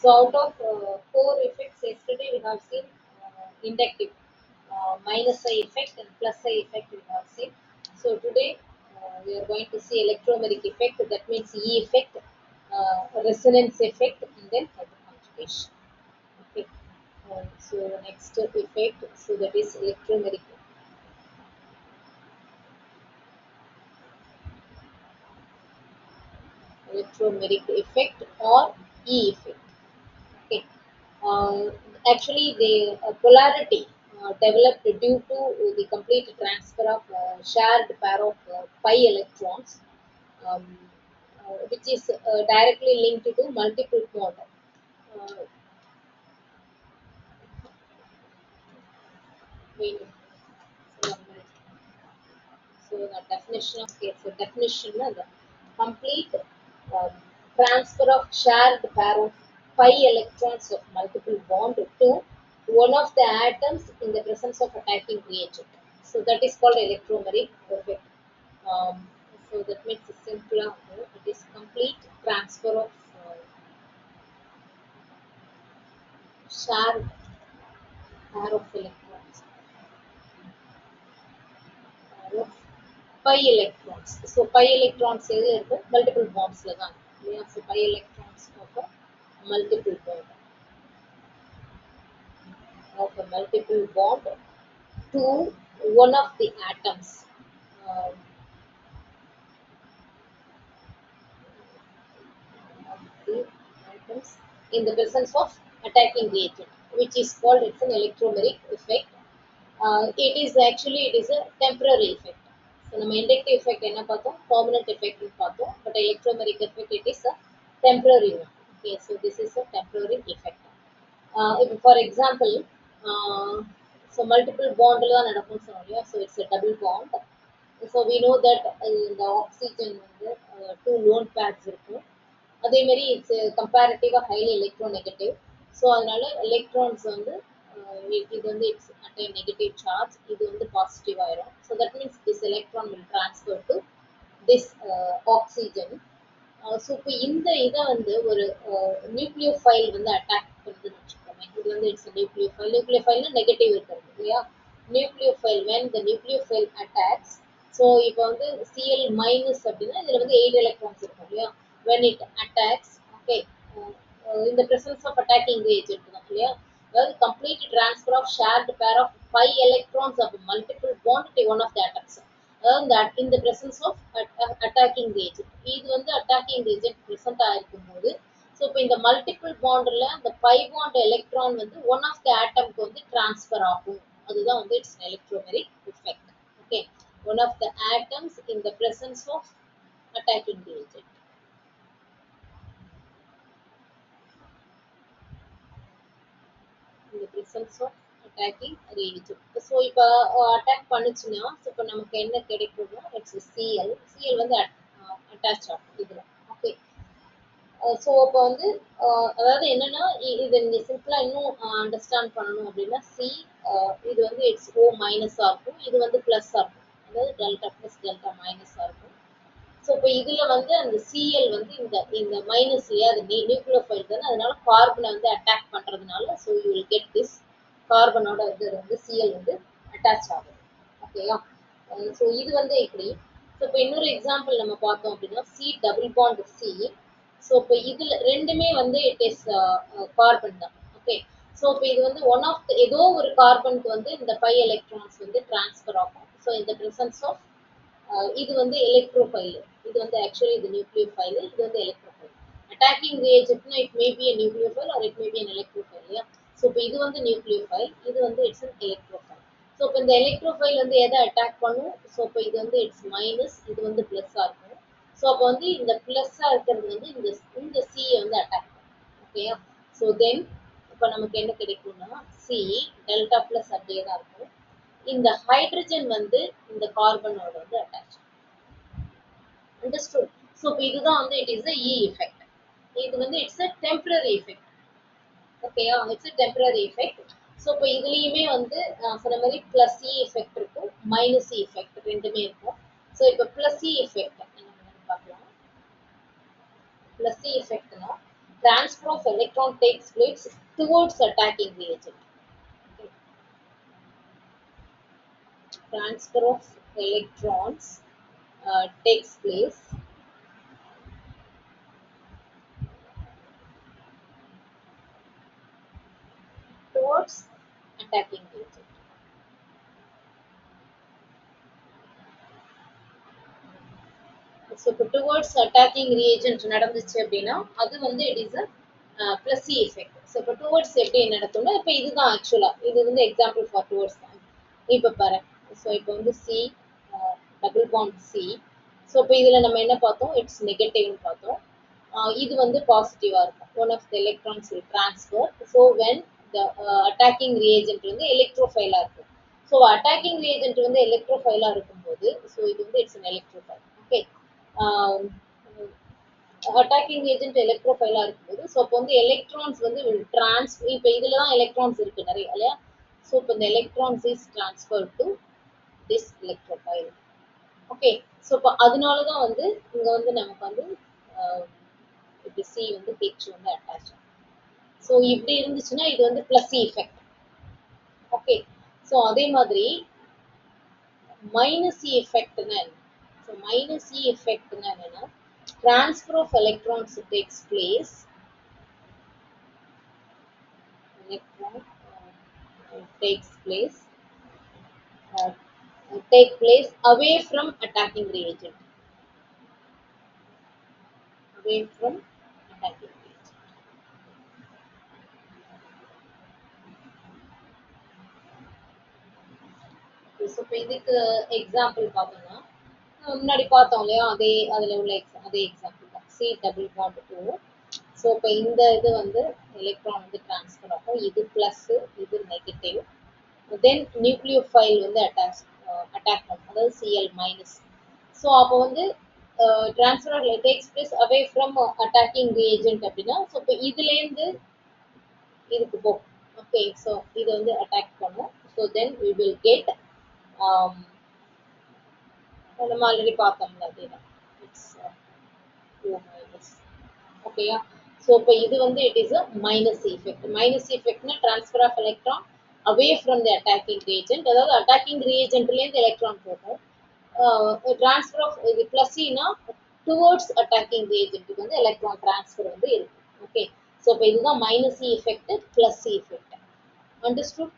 So out of four effects yesterday we have seen inductive, minus I effect and plus I effect we have seen. So today we are going to see electromagnetic effect, that means E effect, resonance effect, and then hyperconjugation. Okay. So the next effect, so that is electromagnetic effect or E effect. Okay. Uh, Actually, the polarity developed due to the complete transfer of shared pair of pi electrons, um, which is directly linked to multiple bond. Uh, wait, so, the definition of case, so definition is the complete um, transfer of shared pair of pi electrons of multiple bond to one of the atoms in the presence of attacking reagent. So that is called electromeric effect. Um, so that makes it simpler. It is complete transfer of shared pair of electrons, pair of pi electrons. So pi electrons எதுல இருக்கும் multiple bondsல தான் இருக்கும் இல்லையா? So pi electrons of a multiple bond to one of the atoms. Um, of the atoms in the presence of attacking reagent, which is called it's an electromeric effect. It is a temporary effect. So நம்ம inductive effect என்ன பார்த்தோம், permanent effect பார்த்தோம், but electromeric effect it is a temporary one. Okay, so this is a temporary effect. If for example, uh, so multiple bond தான் நடக்கும்னு சொன்னோம் இல்லையா, so it's a double bond. So we know that இந்த oxygen வந்து two lone pairs இருக்கும். அதே மாதிரி it's கம்பேரிட்டிவாக highly electronegative. So அதனால எலக்ட்ரான்ஸ் வந்து இது வந்து இட்ஸ் அட் நெகட்டிவ் சார்ஜ், இது வந்து பாசிட்டிவ் ஆயிரும். So that means this electron will transfer to this oxygen. So இப்போ இந்த இதை வந்து ஒரு நியூக்ளியோஃபைல் வந்து அட்டாக் பண்ணுதுன்னு வச்சுக்கோமே, இது வந்து இட்ஸ் நியூக்ளியோஃபைல். நியூக்ளியோஃபைல்னா நெகட்டிவ் இருக்கிறது இல்லையா? Nucleophile when the nucleophile attacks. So இப்போ வந்து சிஎல் மைனஸ் அப்படின்னா இதில் வந்து 8 எலக்ட்ரான்ஸ் இருக்கும் இல்லையா? when it attacks, okay, in the presence of attacking reagent தான் இல்லையா? அதாவது complete transfer of shared pair of pi electrons of multiple bond to one of the atoms. அதாவது that in the presence of attacking reagent, இது வந்து attacking reagent present ஆயிருக்கும் போது, so இப்போ இந்த மல்டிபிள் பாண்டில் இந்த பை பாண்ட் எலக்ட்ரான் வந்து ஒன் ஆஃப் த ஆட்டம்க்கு வந்து டிரான்ஸ்ஃபர் ஆகும். அதுதான் வந்து it's electromeric effect. Okay, one of the atoms in the presence of attacking reagent. In the presence of attacking reagent. So இப்போ அட்டாக் பண்ணுச்சுன்னா, ஸோ இப்போ நமக்கு என்ன கிடைக்கும்னா இட்ஸ் சிஎல். சிஎல் வந்து அட்டாச் ஆகும் இதில். ஓகே, ஸோ இப்போ வந்து அதாவது என்னன்னா இதை நீங்கள் சிம்பிளாக இன்னும் அண்டர்ஸ்டாண்ட் பண்ணணும் அப்படின்னா இது வந்து இட்ஸ் ஓ மைனஸாக இருக்கும், இது வந்து ப்ளஸ்ஸாக இருக்கும். அதாவது டெல்டா ப்ளஸ் டெல்டா மைனஸாக இருக்கும். ஸோ இப்போ இதில் வந்து அந்த சிஎல் வந்து இந்த இந்த மைனஸ் இல்லையா, அது நியூக்ளியோஃபைல் தானே, அதனால கார்பனை வந்து அட்டாக் பண்ணுறதுனால so you will get this கார்பனோட இது வந்து சிஎல் வந்து அட்டாச் ஆகும். ஓகேயா? ஸோ இது வந்து எப்படி, ஸோ இப்போ இன்னொரு எக்ஸாம்பிள் நம்ம பார்த்தோம் அப்படின்னா C double bond C. So இப்போ இதில் ரெண்டுமே வந்து இட் இஸ் கார்பன் தான். ஓகே, ஸோ இப்போ இது வந்து ஒன் ஆஃப் ஏதோ ஒரு கார்பனுக்கு வந்து இந்த பை எலக்ட்ரான்ஸ் வந்து டிரான்ஸ்ஃபர் ஆகும். ஸோ இந்த பிரசன்ஸ் ஆஃப் இது வந்து எலக்ட்ரோஃபைல், இது வந்து ஆக்சுவலி இது நியூக்ளியோஃபைல், இது வந்து எலக்ட்ரோஃபைல். அட்டாக்கிங் ரியேஜென்ட்னா it may be a nucleophile or it may be an electrophile இல்லையா? ஸோ இப்போ இது வந்து நியூக்ளியோஃபைல், இது வந்து இட்ஸ் an எலக்ட்ரோஃபைல். ஸோ இப்போ இந்த எலக்ட்ரோஃபைல் வந்து எதை அட்டாக் பண்ணும்? ஸோ இப்போ இது வந்து இட்ஸ் மைனஸ், இது வந்து ப்ளஸ்ஸாக இருக்கும். ஸோ அப்போ வந்து இந்த ப்ளஸ்ஸாக இருக்கிறது வந்து இந்த சியை வந்து அட்டாக் பண்ணும். ஓகேயா? ஸோ தென் இப்போ நமக்கு என்ன கிடைக்கும்னா சி டெல்டா ப்ளஸ் அப்படியே தான் இருக்கும். இந்த ஹைட்ரஜன் வந்து இந்த கார்பனோட வந்து அட்டாச். அண்டர்ஸ்டுட்? ஸோ இப்போ இதுதான் வந்து இட் இஸ் இ எஃபெக்ட். இது வந்து இட்ஸ் அ டெம்பரரி எஃபெக்ட். ஓகேயா? It's a temporary effect. So இப்போ இதுலேயுமே வந்து சொன்ன மாதிரி பிளஸ் இ எஃபெக்ட் இருக்கும், மைனஸ் இ எஃபெக்ட் ரெண்டுமே இருக்கும். ஸோ இப்போ பிளஸ் இ எஃபெக்ட் என்ன பார்க்கலாம். பிளஸ் இ எஃபெக்ட்னா transfer of electron takes place towards attacking reagent. Okay. Transfer of electrons takes place towards attacking reagent. So towards attacking reagent நடந்துச்சு அப்படின்னா அது வந்து it is a plus C effect. So இப்போ towards எப்படி நடக்கும்னா இப்போ இதுதான் ஆக்சுவலா இது வந்து எக்ஸாம்பிள் ஃபார் towards தான். இப்போ பாரு ஸோ இப்போ வந்து C double bond C. So இப்போ இதுல நம்ம என்ன பார்த்தோம் இட்ஸ் நெகட்டிவ்னு பார்த்தோம். இது வந்து பாசிட்டிவா இருக்கும். One of the electrons will transfer. So when the attacking reagent வந்து எலக்ட்ரோஃபைலா இருக்கும். ஸோ அட்டாக்கிங் reagent வந்து எலக்ட்ரோஃபைலா இருக்கும்போது ஸோ இது வந்து it's an electrophile. Okay. Attacking agent எலக்ட்ரோஃபைலா இருக்கும்போது ஸோ அப்போ வந்து எலக்ட்ரான்ஸ் வந்து இப்போ இதில் தான் எலக்ட்ரான்ஸ் இருக்கு நிறைய இல்லையா ஸோ இப்போ இந்த electrons is transfer to this electrophile okay so இப்போ அதனால தான் வந்து இங்கே வந்து நமக்கு வந்து இப்போ சி வந்து ஹெச் வந்து அட்டாச் ஸோ இப்படி இருந்துச்சுன்னா இது வந்து பிளஸ் எஃபெக்ட் ஓகே ஸோ அதே மாதிரி மைனஸ் எஃபெக்ட்னா ஸோ மைனஸ் எஃபெக்ட்னா என்னன்னா transfer of electrons takes place electron takes place uh, take place away from attacking reagent away from attacking reagent so இப்போ இதுக்கு எக்ஸாம்பிள் பார்த்தோம்னா முன்னாடி பார்த்தோம் இல்லையா அதில் உள்ள அதே எக்ஸாம்பிள் தான் சி டபுள் பாண்ட் 2 ஸோ இப்போ இந்த இது வந்து எலக்ட்ரான் வந்து டிரான்ஸ்ஃபர் ஆகும் இது ப்ளஸ் இது நெகட்டிவ் தென் நியூக்ளியோஃபைல் வந்து அட்டாக் பண்ணும் அதாவது சிஎல் மைனஸ் ஸோ அப்போ வந்து transfer takes place away from attacking reagent அப்படின்னா ஸோ இப்போ இதுலேருந்து இதுக்கு போகும் ஓகே ஸோ இது வந்து அட்டாக் பண்ணும் so then we will get நம்ம ஆல்ரெடி பார்த்தோம்ல அதுதான் இட்ஸ் மைனஸ் ஓகேயா ஸோ இப்போ இது வந்து இட் இஸ் அ மைனஸ் எஃபெக்ட்னா transfer of electron away from the attacking reagent அதாவது அட்டாக்கிங் ரியேஜென்ட்லேருந்து எலக்ட்ரான் போகும் டிரான்ஸ்ஃபர் ஆஃப் இது பிளஸ்னா டுவர்ட்ஸ் அட்டாக்கிங் ரியேஜென்ட்டுக்கு வந்து எலக்ட்ரான் டிரான்ஸ்ஃபர் வந்து இருக்கு ஓகே ஸோ இப்போ இதுதான் minus effect plus effect understood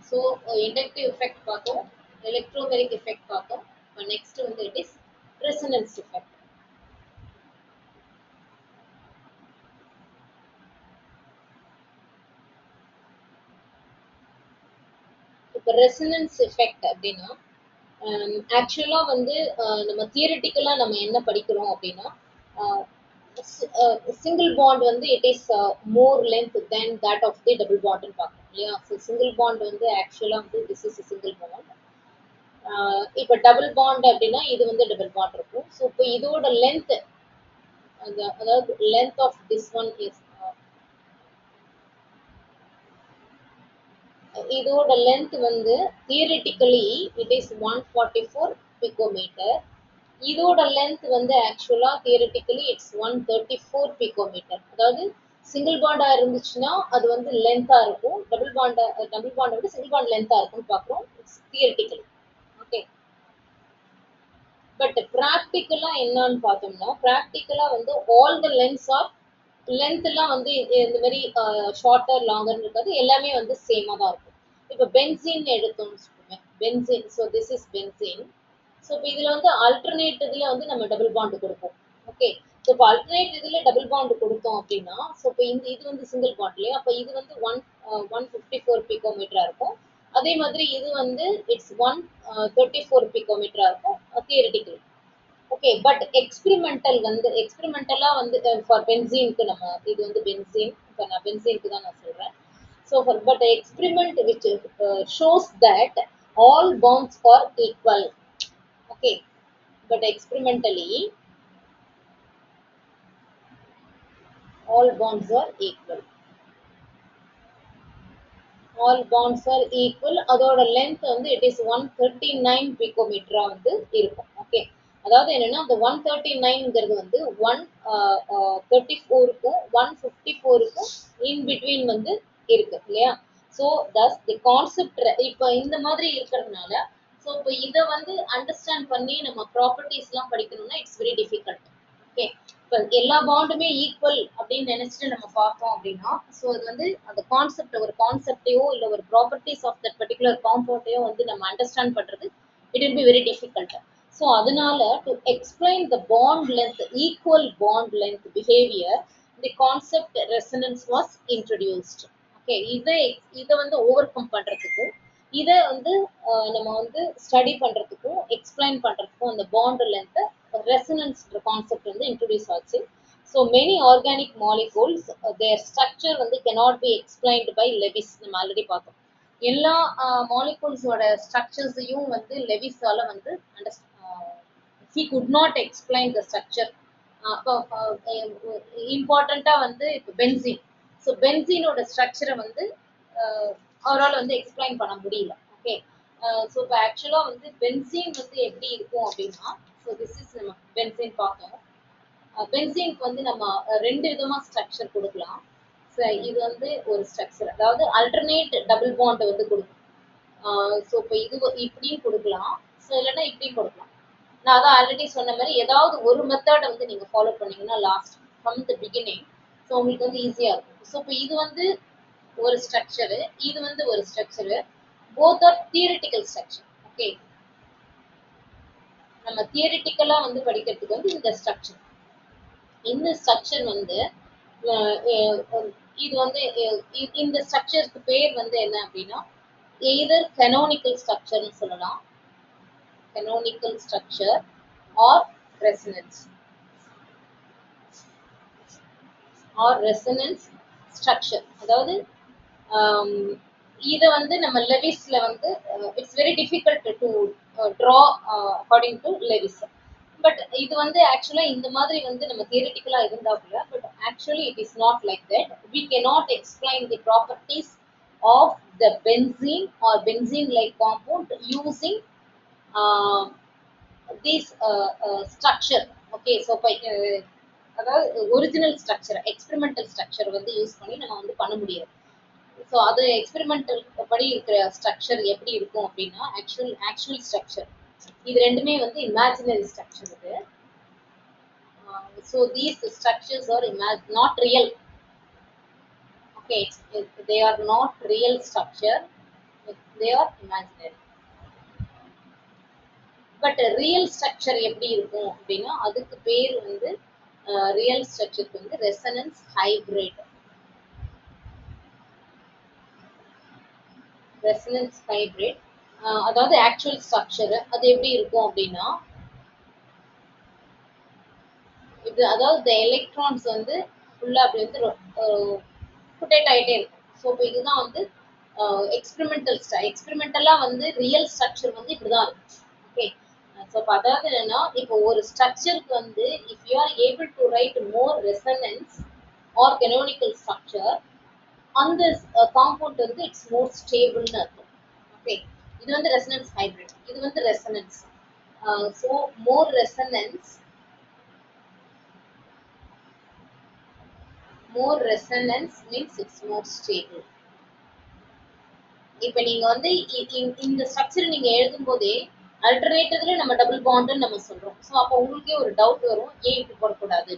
so inductive effect பார்த்தோம் எலக்ட்ரோமெரிக் எஃபெக்ட் பார்த்தோம் நெக்ஸ்ட் வந்து இட் இஸ் ரெசனன்ஸ் எஃபெக்ட் இப்போ ரெசனன்ஸ் எஃபெக்ட் அப்படின்னா ஆக்சுவலா வந்து நம்ம தியரிட்டிக்கலா நம்ம என்ன படிக்கிறோம் அப்படின்னா சிங்கிள் பாண்ட் வந்து it is more length then that of the double பாண்ட்னு பார்க்கணும் இல்லையா ஸோ சிங்கிள் பாண்ட் வந்து ஆக்சுவலா வந்து திஸ் இஸ் சிங்கிள் பாண்ட் இப்போ டபுள் பாண்ட் அப்படின்னா இது வந்து டபுள் பாண்ட் இருக்கும் ஸோ இப்போ இதோட லென்த் அதாவது length of this one is இதோட லென்த் வந்து தியரிட்டிக்கலி இட் இஸ் 144 பிகோமீட்டர் இதோட லென்த் வந்து ஆக்சுவலா தியரிட்டிக்கலி இட்ஸ் 134 பிகோமீட்டர் அதாவது சிங்கிள் பாண்டா இருந்துச்சுன்னா அது வந்து லென்த்தா இருக்கும் டபுள் பாண்டை விட சிங்கிள் பாண்ட் லென்த்தா இருக்கும்னு பார்க்குறோம் இட்ஸ் தியரிட்டிக்கலி ஓகே பட் ப்ராக்டிக்கலா என்னன்னு பார்த்தோம்னா ப்ராக்டிக்கலா வந்து all the lengths are length எல்லாம் வந்து இந்த மாதிரி ஷார்ட்டர் லாங்கர்னு இருக்காது எல்லாமே வந்து சேமா தான் இருக்கும் இப்போ பென்சீன் எடுத்தோம்னு வச்சுக்கோங்க benzene so this is benzene so இப்போ இதில் வந்து அல்டர்னேட் இதில் வந்து நம்ம டபுள் பாண்ட் கொடுப்போம் ஓகே ஸோ இப்போ அல்டர்னேட் இதில் டபுள் பாண்ட் கொடுத்தோம் அப்படின்னா ஸோ இப்போ இது வந்து சிங்கிள் பாண்ட் இல்லையா அப்போ இது வந்து 154 பிகோமீட்டராக இருக்கும் அதே மாதிரி இது வந்து இட்ஸ் 134 பிகோமீட்டராக இருக்கும் தியரிட்டிக்கலி ஓகே பட் எக்ஸ்பெரிமெண்டலா வந்து ஃபார் பென்சீனுக்கு நம்ம இது வந்து பென்சீன் இப்போ நான் பென்சீனுக்கு தான் நான் சொல்கிறேன் so but experiment which shows that all bonds are equal okay but experimentally all bonds are equal all bonds are equal. அதோட length வந்து it is 139 picometer வந்து இருக்கும். ஓகே, அதாவது என்னன்னா அந்த 139ங்கிறது வந்து 134க்கும் 154க்கும் in between வந்து இருக்கு இல்லையா? ஸோ thus the concept இப்போ இந்த மாதிரி இருக்கிறதுனால ஸோ இப்போ இதை வந்து அண்டர்ஸ்டாண்ட் பண்ணி நம்ம ப்ராப்பர்ட்டிஸ்லாம் படிக்கணும்னா இட்ஸ் வெரி டிஃபிகல்ட். ஓகே, இப்போ எல்லா பாண்டுமே ஈக்குவல் அப்படின்னு நினைச்சிட்டு நம்ம பார்த்தோம் அப்படின்னா ஸோ அது வந்து அந்த கான்செப்ட் ஒரு கான்செப்டையோ இல்லை ஒரு ப்ராப்பர்ட்டிஸ் ஆஃப் தட் பர்டிகுலர் காம்பவுண்டையோ வந்து நம்ம அண்டர்ஸ்டாண்ட் பண்றது it will be very difficult. So அதனால to explain the bond length equal bond length behaviour the concept resonance was introduced. Okay, இதை வந்து ஓவர் கம் பண்றதுக்கு இதை வந்து நம்ம வந்து ஸ்டடி பண்றதுக்கும் எக்ஸ்பிளைன் பண்றதுக்கும் அந்த பாண்ட் லென்த் ரெசனன்ஸ் கான்செப்ட் வந்து இன்ட்ரடியூஸ் ஆச்சு. So many organic molecules their structure வந்து cannot be explained by Lewis. நம்ம ஆல்ரெடி பார்த்தோம் எல்லா மாலிகூல்ஸோட ஸ்ட்ரக்சர்ஸையும் வந்து லெவிஸால வந்து he could not explain the structure. இம்பார்ட்டண்டா வந்து இப்போ பென்சீன். ஸோ பென்சீனோட ஸ்ட்ரக்சரை வந்து அவரால் வந்து எக்ஸ்பிளைன் பண்ண முடியல. ஓகே, ஸோ இப்போ ஆக்சுவலாக வந்து பென்சீன் வந்து எப்படி இருக்கும் அப்படின்னா ஸோ திஸ் இஸ் நம்ம பென்சீன் பார்த்தோம். பென்சீனுக்கு வந்து நம்ம ரெண்டு விதமாக ஸ்ட்ரக்சர் கொடுக்கலாம். ஸோ இது வந்து ஒரு ஸ்ட்ரக்சர், அதாவது அல்டர்னேட் டபுள் பாண்ட் வந்து கொடுக்கும். ஸோ இப்போ இது இப்படியும் கொடுக்கலாம், ஸோ இல்லைன்னா இப்படியும் கொடுக்கலாம். நான் அதான் ஆல்ரெடி சொன்ன மாதிரி ஏதாவது ஒரு மெத்தடை வந்து நீங்கள் ஃபாலோ பண்ணீங்கன்னா last from the beginning so உங்களுக்கு வந்து ஈஸியாக இருக்கும். ஸோ இப்போ இது வந்து ஒரு ஸ்ட்ரக்சரு, இது வந்து ஒரு structure, both are theoretical structure. Okay, நம்ம தியரிட்டிக்கலா வந்து படிக்கிறதுக்கு வந்து இந்த ஸ்ட்ரக்சர் வந்து இது வந்து இந்த ஸ்ட்ரக்சருக்கு பேர் வந்து என்ன அப்படின்னா எய்தர் கனோனிக்கல் ஸ்ட்ரக்சர்னு சொல்லலாம், canonical structure or resonance structure. அதாவது இதை வந்து நம்ம லெவிஸ்ல வந்து it's very difficult to draw according to Lewis. But இது வந்து ஆக்சுவலா இந்த மாதிரி வந்து நம்ம தியரிட்டிக்கலா இருந்தா கூட but actually it is not like that. We cannot explain the properties of the benzene or benzene like compound using this structure. Okay, so அதாவது ஒரிஜினல் ஸ்ட்ரக்சர் எக்ஸ்பெரிமெண்டல் ஸ்ட்ரக்சர் வந்து யூஸ் பண்ணி நம்ம வந்து பண்ண முடியாது. ஸோ அது எக்ஸ்பெரிமெண்டல் படி இருக்கிற ஸ்ட்ரக்சர் எப்படி இருக்கும் அப்படின்னா ஆக்சுவல் ஸ்ட்ரக்சர் இது ரெண்டுமே வந்து இமேஜினரி ஸ்ட்ரக்சர். இது so these structures R not real. Okay, they are not real structure, they or imaginary. But real structure எப்படி இருக்கும் அப்படின்னா அதுக்கு பேர் வந்து ரியல் ஸ்ட்ரக்சருக்கு வந்து ரெசனன்ஸ் ஹைபிரிட். ரெசனன்ஸ் ஹைபிரிட் அதாவது ஆக்சுவல் ஸ்ட்ரக்சர் அது எப்படி இருக்கும் அப்படின்னா இது அதாவது எலக்ட்ரான்ஸ் வந்து ஃபுல்லா அப்படி வந்து ரொட்டேட் ஆகிட்டே இருக்கும். ஸோ இப்போ இதுதான் வந்து எக்ஸ்பெரிமெண்டலா வந்து ரியல் ஸ்ட்ரக்சர் வந்து இப்படிதான் இருக்கும். ஓகே, ஸோ இப்போ அதாவது என்னன்னா இப்போ ஒரு ஸ்ட்ரக்சருக்கு வந்து if you are able to write more resonance or canonical structure அந்த காம்பவுண்ட் வந்து இட்ஸ் மோர் ஸ்டேபிள்னு இருக்கும். ஓகே, இது வந்து ரெசனன்ஸ் ஹைபிரிட், இது வந்து resonance. So more resonance means it's more stable. இப்போ நீங்க வந்து இந்த ஸ்ட்ரக்சர் நீங்க எழுதும் போதே அல்டர்னேட்டிவ்ல நம்ம டபுள் பாண்ட்னு நம்ம சொல்றோம். ஸோ அப்போ உங்களுக்கே ஒரு டவுட் வரும் ஏன் இப்படி போடக்கூடாது.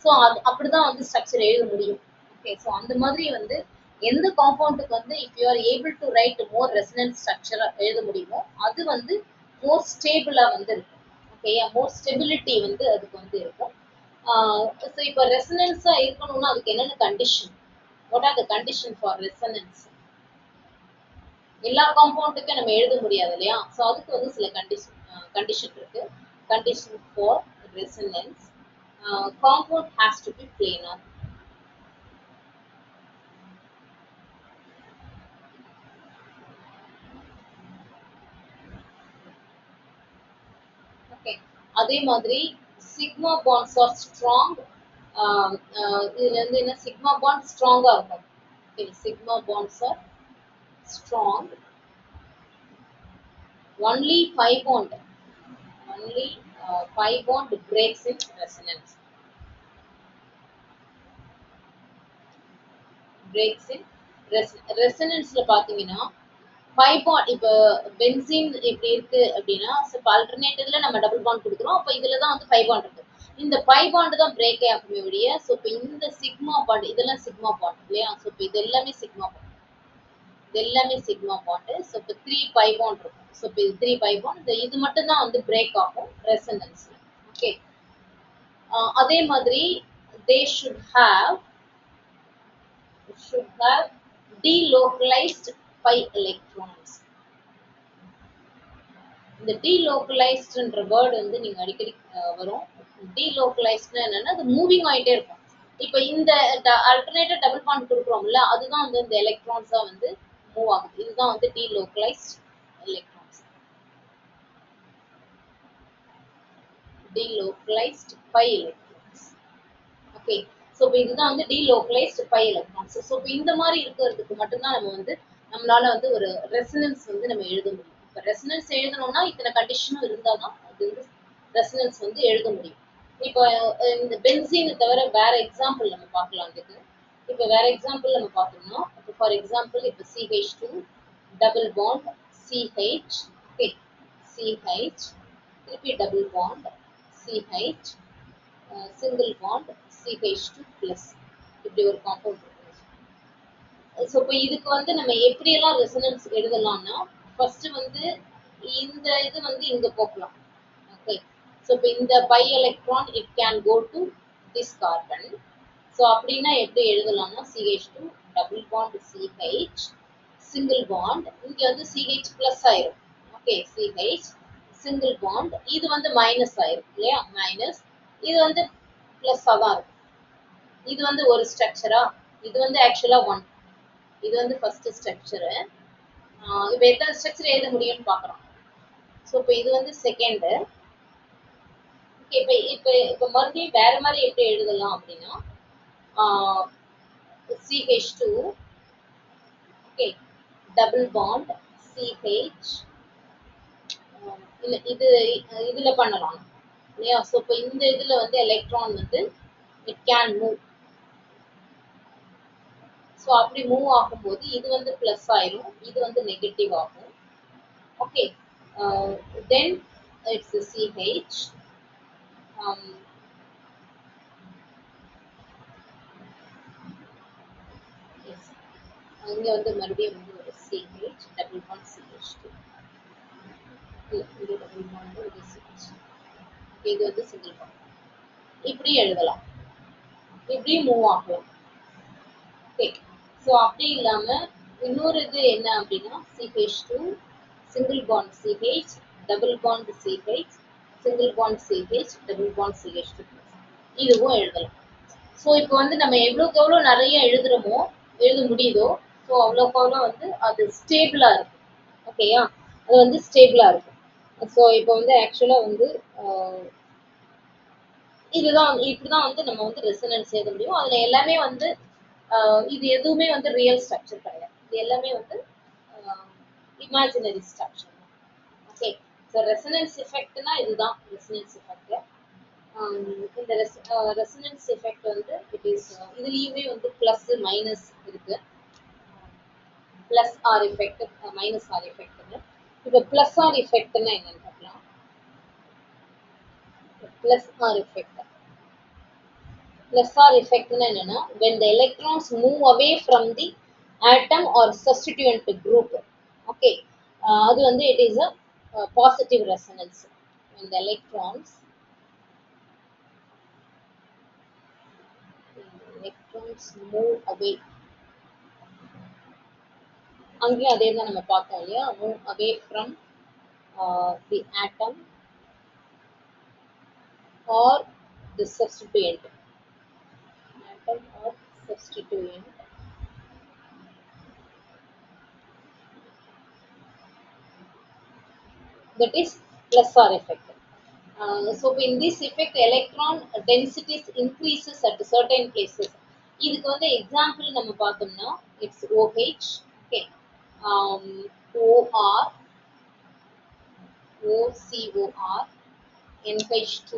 ஸோ அது அப்படிதான் வந்து ஸ்ட்ரக்சர் எழுத முடியும். ஓகே, ஸோ அந்த மாதிரி வந்து எந்த காம்பவுண்டுக்கு வந்து if you are able to write more resonance structure எழுத முடியுமோ அது வந்து மோர் ஸ்டேபிளா வந்து இருக்கும். ஓகே, மோர் ஸ்டெபிலிட்டி வந்து அதுக்கு வந்து இருக்கும். ஸோ இப்போ ரெசனன்ஸா இருக்கணும்னா அதுக்கு என்னென்ன condition, what are the condition for resonance? எல்லா காம்பவுண்டுக்கும் நம்ம எழுத முடியாது இல்லையா? ஸோ அதுக்கு வந்து சில கண்டிஷன் இருக்கு. Condition for resonance, compound has to be planar. Okay, அதே மாதிரி சிக்மா பாண்ட்ஸ் ஆர் ஸ்ட்ராங். இதுல வந்து என்ன சிக்மா பாண்ட் ஸ்ட்ராங்கா இருக்கும். Sigma bonds are strong, only pi bond, only pi bond breaks in resonance, breaks in resonanceல பாத்தீங்கன்னா pi bond இப்போ benzene இப்படி இருக்கு அப்படின்னா இப்போ அல்டர்னேட்டிவ்ல நம்ம டபுள் பாண்ட் கொடுக்குறோம். அப்போ இதுல தான் வந்து pi bond இருக்கு. இந்த pi bond தான் பிரேக் ஆகுமே ஒழிய ஸோ இப்போ இந்த சிக்மா பாண்ட் இதெல்லாம் சிக்மா பாண்ட் இல்லையா? ஸோ இப்போ இது எல்லாமே சிக்மா பாண்ட், இது எல்லாமே சிக்மா பாண்ட். ஸோ இப்போ 3 pi bond இருக்கும். ஸோ இப்போ இது 3 pi bond, இது மட்டும் தான் வந்து பிரேக் ஆகும் ரெசனன்ஸ்ல. ஓகே, அதே மாதிரி they should have delocalized pi electrons. இந்த delocalizedன்ற வேர்ட் வந்து நீங்க அடிக்கடி வரும். delocalized என்னன்னா அது மூவிங் ஆயிட்டே இருக்கும். இப்போ இந்த அல்டர்னேட்டிவ் டபுள் பாண்ட் கொடுக்குறோம்ல அதுதான் வந்து இந்த எலக்ட்ரான்ஸா வந்து மூவ் ஆகுது. இதுதான் வந்து delocalized electrons. delocalized pi electrons. Okay, so இப்போ இதுதான் வந்து delocalized pi electrons. ஸோ இப்போ இந்த மாதிரி இருக்கிறதுக்கு மட்டும்தான் நம்ம வந்து நம்மளால வந்து ஒரு ரெசனன்ஸ் வந்து நம்ம எழுத முடியும். இப்போ ரெசனன்ஸ் எழுதணும்னா இத்தனை கண்டிஷனும் இருந்தால் தான் அது வந்து ரெசனன்ஸ் வந்து எழுத முடியும். இப்போ இந்த பென்சீனை தவிர வேற எக்ஸாம்பிள் நம்ம பார்க்கலாம். இதுக்கு இப்போ வேற எக்ஸாம்பிள் நம்ம பார்த்தோம்னா இப்போ ஃபார் எக்ஸாம்பிள் இப்போ CH2 double bond CH, okay, CH திருப்பி double bond CH, single bond CH2 plus இப்படி ஒரு காம்பவுண்ட் இருக்கு. ஸோ இப்போ இதுக்கு வந்து நம்ம எப்படியெல்லாம் ரெசனன்ஸ் எழுதலாம்னா ஃபர்ஸ்ட் வந்து இந்த இது வந்து இங்க போகலாம். ஓகே, ஸோ இப்போ இந்த pi electron it can go to this carbon. So அப்படின்னா எப்படி எழுதலாம்னா CH2 double bond CH, single bond இங்க வந்து CH பிளஸ் ஆயிரும். ஓகே, CH சிங்கிள் பாண்ட் இது வந்து மைனஸ் ஆயிரும் இல்லையா? மைனஸ் இது வந்து பிளஸ்ஸா தான் இருக்கும். இது வந்து ஒரு ஸ்ட்ரக்சரா, இது வந்து ஆக்சுவலா 1, இது வந்து ஃபர்ஸ்ட் ஸ்ட்ரக்சரு. இப்போ எத்தனை ஸ்ட்ரக்சர் எழுத முடியும்னு பார்க்குறோம். ஸோ இப்போ இது வந்து செகண்டு. ஓகே, இப்போ மறுபடியும் வேற மாதிரி எப்படி எழுதலாம் அப்படின்னா CH2, okay, double bond CH, இல்லை இது இதுல பண்ணலாம் இல்லையா? ஸோ இப்போ இந்த இதுல வந்து எலக்ட்ரான் வந்து இட் கேன் மூவ். ஸோ அப்படி மூவ் ஆகும்போது இது வந்து பிளஸ் ஆயிரும், இது வந்து நெகட்டிவ் ஆகும். ஓகே, தென் இட்ஸ் CH, இங்க வந்து மறுபடியும் வந்து ஒரு CH டபுள் பாண்ட் CH2, இது டபுள் பாண்ட் இது CH, இது வந்து சிங்கிள் பாண்ட். இப்படி எழுதலாம், இப்படி மூவ் ஆகலாம். ஓகே, ஸோ அப்படி இல்லாம இன்னொரு இது என்ன அப்படின்னா CH2 single bond CH double bond CH, single bond CH double bond CH2 இதுவும் எழுதலாம். ஸோ இப்போ வந்து நம்ம எவ்வளோக்கு எவ்வளோ நிறைய எழுத முடியுதோ ஸோ அவ்வளோக்கு அவ்வளோ வந்து அது ஸ்டேபிளா இருக்கும். ஓகேயா, அது வந்து ஸ்டேபிளா இருக்கும். ஸோ இப்போ வந்து ஆக்சுவலா வந்து இதுதான் இப்படிதான் வந்து நம்ம வந்து ரெசனன்ஸ் எழுத முடியும். அதுல எல்லாமே வந்து இது எதுவுமே வந்து ரியல் ஸ்ட்ரக்சர் கிடையாது. இது எல்லாமே வந்து imaginary structure. Okay, so resonance எஃபெக்ட்னா இதுதான் ரெசனன்ஸ் எஃபெக்ட். இந்த ரெசனன்ஸ் எஃபெக்ட் வந்து இட் இஸ் இதுலயுமே வந்து பிளஸ் மைனஸ் இருக்கு. Plus R effect, minus R எஃபெக்ட்னு. இப்போ பிளஸ் ஆர் எஃபெக்ட்னா என்னன்னு பார்க்கலாம். Plus R effect, plus or effect என்னன்னா when the electrons move away from the atom or substituent group. Okay, அது வந்து it is a positive resonance. When the electrons move away, அங்கேயும் அதே தான் நம்ம பார்த்தோம் இல்லையா? move away from the atom or the substituent. Atom or substituent. That is plus or effect. So in this effect electron densities increases at certain places. இதுக்கு வந்து example நம்ம பார்த்தோம்னா it's OH. Okay, OR, OCOR, NH2.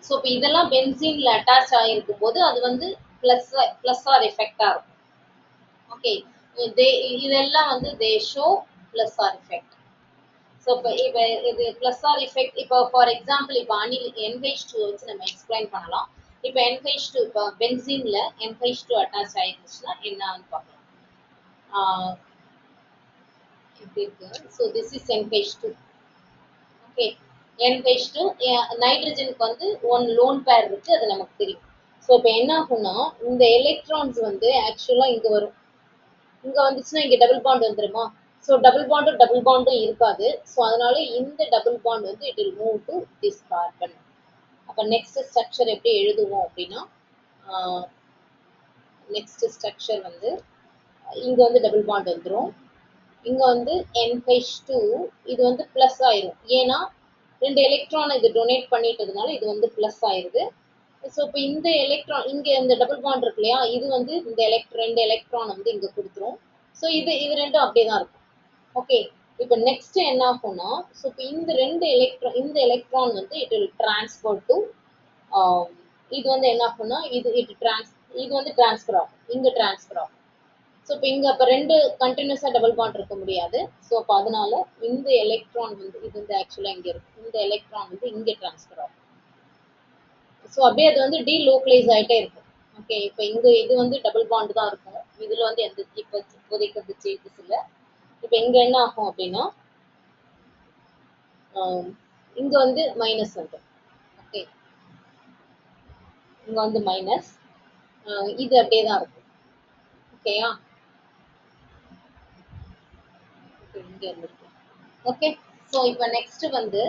So இப்போ இதெல்லாம் பென்சீன்ல attach ஆகிருக்கும் போது அது வந்து ப்ளஸ் ஆர் எஃபெக்டா இருக்கும். ஓகே, இதெல்லாம் வந்து they show plus R effect. So இப்போ இது ப்ளஸ் ஆர் எஃபெக்ட். இப்போ ஃபார் எக்ஸாம்பிள் இப்போ அனில் NH2 வச்சு நம்ம எக்ஸ்பிளைன் பண்ணலாம். இப்போ NH2 இப்போ பென்சீன்ல NH2 அட்டாச் ஆயிருந்துச்சுன்னா என்னன்னு பார்க்கலாம். இப்படி இருக்கு. So this is NH2. Okay, NH2 நைட்ரஜனுக்கு வந்து ஒன் லோன் பேர் இருக்கு, அது நமக்கு தெரியும். ஸோ இப்போ என்ன ஆகும்னா இந்த எலக்ட்ரான்ஸ் வந்து ஆக்சுவலா இங்க வரும். இங்க வந்துச்சுன்னா இங்க டபுள் பாண்ட் வந்துருமா? ஸோ டபுள் பாண்டும் இருக்காது. ஸோ அதனால இந்த டபுள் பாண்ட் வந்து it will move to this carbon. அப்ப நெக்ஸ்ட் ஸ்ட்ரக்சர் எப்படி எழுதுவோம் அப்படின்னா, நெக்ஸ்ட் ஸ்ட்ரக்சர் வந்து இங்க வந்து டபுள் பாண்ட் வந்துடும். இங்க வந்து NH2 இது வந்து பிளஸ் ஆயிரும். ஏன்னா ரெண்டு எலக்ட்ரான் இது டொனேட் பண்ணிட்டதுனால இது வந்து பிளஸ் ஆயிருது. ஸோ இப்போ இந்த எலக்ட்ரான் இங்க இந்த டபுள் பாண்ட் இருக்கு இல்லையா, இது வந்து இந்த ரெண்டு எலக்ட்ரான் வந்து இங்க கொடுத்துரும். ஸோ இது ரெண்டும் அப்படியே தான் இருக்கும். ஓகே, இப்போ நெக்ஸ்ட் என்ன ஆகும்னா, ஸோ இப்போ இந்த எலக்ட்ரான் வந்து இட் வில் டிரான்ஸ்ஃபர் டு, இது வந்து என்ன ஆகும்னா இது வந்து டிரான்ஸ்ஃபர் ஆகும், இங்க டிரான்ஸ்ஃபர் ஆகும். ஸோ இப்போ இங்க இப்போ ரெண்டு கண்டினியூஸா டபுள் பாண்ட் இருக்க முடியாது. ஸோ அப்போ அதனால இந்த எலக்ட்ரான் வந்து இது வந்து ஆக்சுவலா இங்க இருக்கு, இந்த எலக்ட்ரான் வந்து இங்க டிரான்ஸ்ஃபர் ஆகும். ஸோ அப்படியே அது வந்து டீலோக்கலைஸ் ஆகிட்டே இருக்கும். ஓகே, இப்போ இங்க இது வந்து டபுள் பாண்ட் தான் இருக்கும். இதுல வந்து எந்த இப்போதைக்கு வந்து சேஞ்சஸ் இல்லை. இப்போ இங்க என்ன ஆகும் அப்படின்னா இங்க வந்து மைனஸ் வந்து, ஓகே, இங்க வந்து மைனஸ், இது அப்படியே தான் இருக்கும். ஓகேயா? இங்க இருக்கு. ஓகே, ஸோ இப்போ நெக்ஸ்ட் வந்து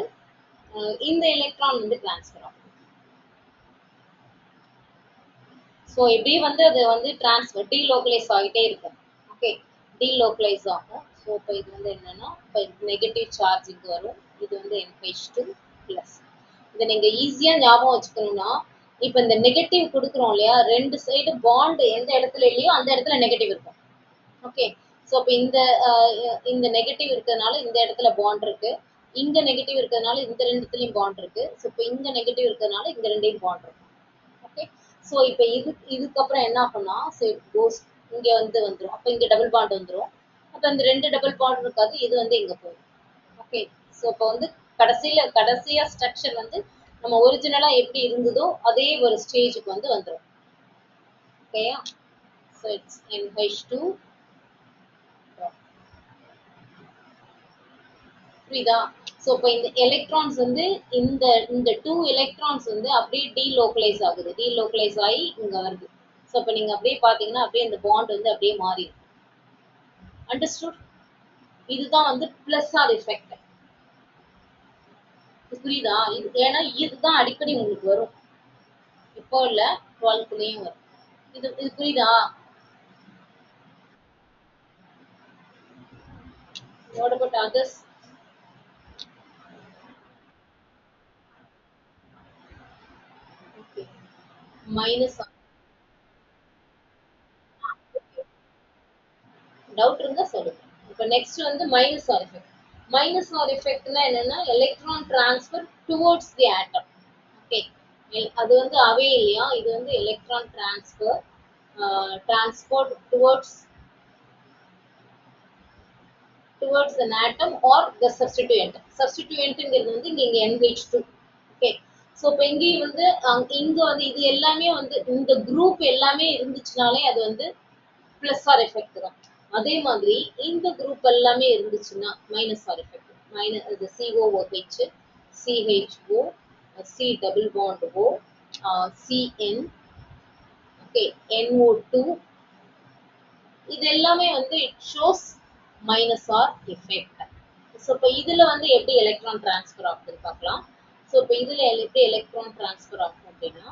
இந்த எலக்ட்ரான் வந்து டிரான்ஸ்ஃபர் ஆகும். ஸோ இப்படி வந்து அது வந்து டிரான்ஸ்ஃபர் டீலோக்கலைஸ் ஆகிட்டே இருக்கும். ஓகே, டீலோக்கலைஸ் ஆகும். ஸோ இப்போ இது வந்து என்னன்னா, இப்போ நெகட்டிவ் சார்ஜ் இங்கே வரும், இது வந்து NH2 ப்ளஸ். இதை நீங்க ஈஸியா ஞாபகம் வச்சுக்கணும்னா, இப்போ இந்த நெகட்டிவ் கொடுக்குறோம் இல்லையா, ரெண்டு சைடு பாண்ட் எந்த இடத்துல இல்லையோ அந்த இடத்துல நெகட்டிவ் இருக்கும். ஓகே, ஸோ இப்போ இந்த நெகட்டிவ் இருக்கிறதுனால இந்த இடத்துல பாண்ட் இருக்கு, இங்க நெகட்டிவ் இருக்கிறதுனால இந்த ரெண்டுத்துலயும் பாண்ட் இருக்கு. ஸோ இப்போ இங்க நெகட்டிவ் இருக்கிறதுனால இந்த ரெண்டையும் பாண்ட் இருக்கு. ஓகே, ஸோ இப்போ இதுக்கப்புறம் என்ன ஆகும்னா, ஸோ இட் கோஸ் இங்க வந்து வந்துடும். அப்போ இங்க டபுள் பாண்ட் வந்துடும். அப்போ இந்த ரெண்டு டபுள் பாண்ட் இருக்காது, இது வந்து இங்க போகும். ஓகே, ஸோ இப்போ வந்து கடைசியா ஸ்ட்ரக்சர் வந்து நம்ம ஒரிஜினலா எப்படி இருந்ததோ அதே ஒரு ஸ்டேஜுக்கு வந்து வந்துடும். ஓகேயா? So it's NH2. புரியுதா? ஸோ இப்போ இந்த எலக்ட்ரான்ஸ் வந்து இந்த இந்த 2 எலக்ட்ரான்ஸ் வந்து அப்படியே டீலோக்கலைஸ் ஆகுது, டீலோக்கலைஸ் ஆகி இங்க வருது. ஸோ இப்போ நீங்க அப்படியே பாத்தீங்கன்னா அப்படியே இந்த பாண்ட் வந்து அப்படியே மாறிடும். அண்டர்ஸ்டுட்? இதுதான் வந்து பிளஸ் ஆர் எஃபெக்ட். புரியுதா? ஏன்னா இதுதான் அடிக்கடி உங்களுக்கு வரும், இப்போ இல்ல 12th வரும். இது புரியுதா? What about others? Okay. Minus. Doubt இருந்தா சொல்லுங்க. இப்போ நெக்ஸ்ட் வந்து minus R effect. Minus R எஃபெக்ட்னா என்னன்னா, electron transfer towards the atom. Okay, அது வந்து அவே இல்லையா, இது வந்து electron transport towards an atom or the substituent. Substituentங்கிறது வந்து இங்க NH2. ஓகே, ஸோ இப்போ இங்கேயும் வந்து இங்க வந்து இது எல்லாமே வந்து இந்த குரூப் எல்லாமே இருந்துச்சுனாலே அது வந்து பிளஸ் ஆர் எஃபெக்ட் தான். அதே மாதிரி இந்த குரூப் எல்லாமே இருந்துச்சுன்னா minus R effect. Minus COOH, CHO, C double bond O, CN, okay, NO2, இது எல்லாமே வந்து it shows minus R effect. So இப்போ இதுல வந்து எப்படி எலக்ட்ரான் டிரான்ஸ்ஃபர் ஆகுதுன்னு பார்க்கலாம். ஸோ இப்போ இதுல எப்படி எலக்ட்ரான் டிரான்ஸ்ஃபர் ஆகும் அப்படின்னா,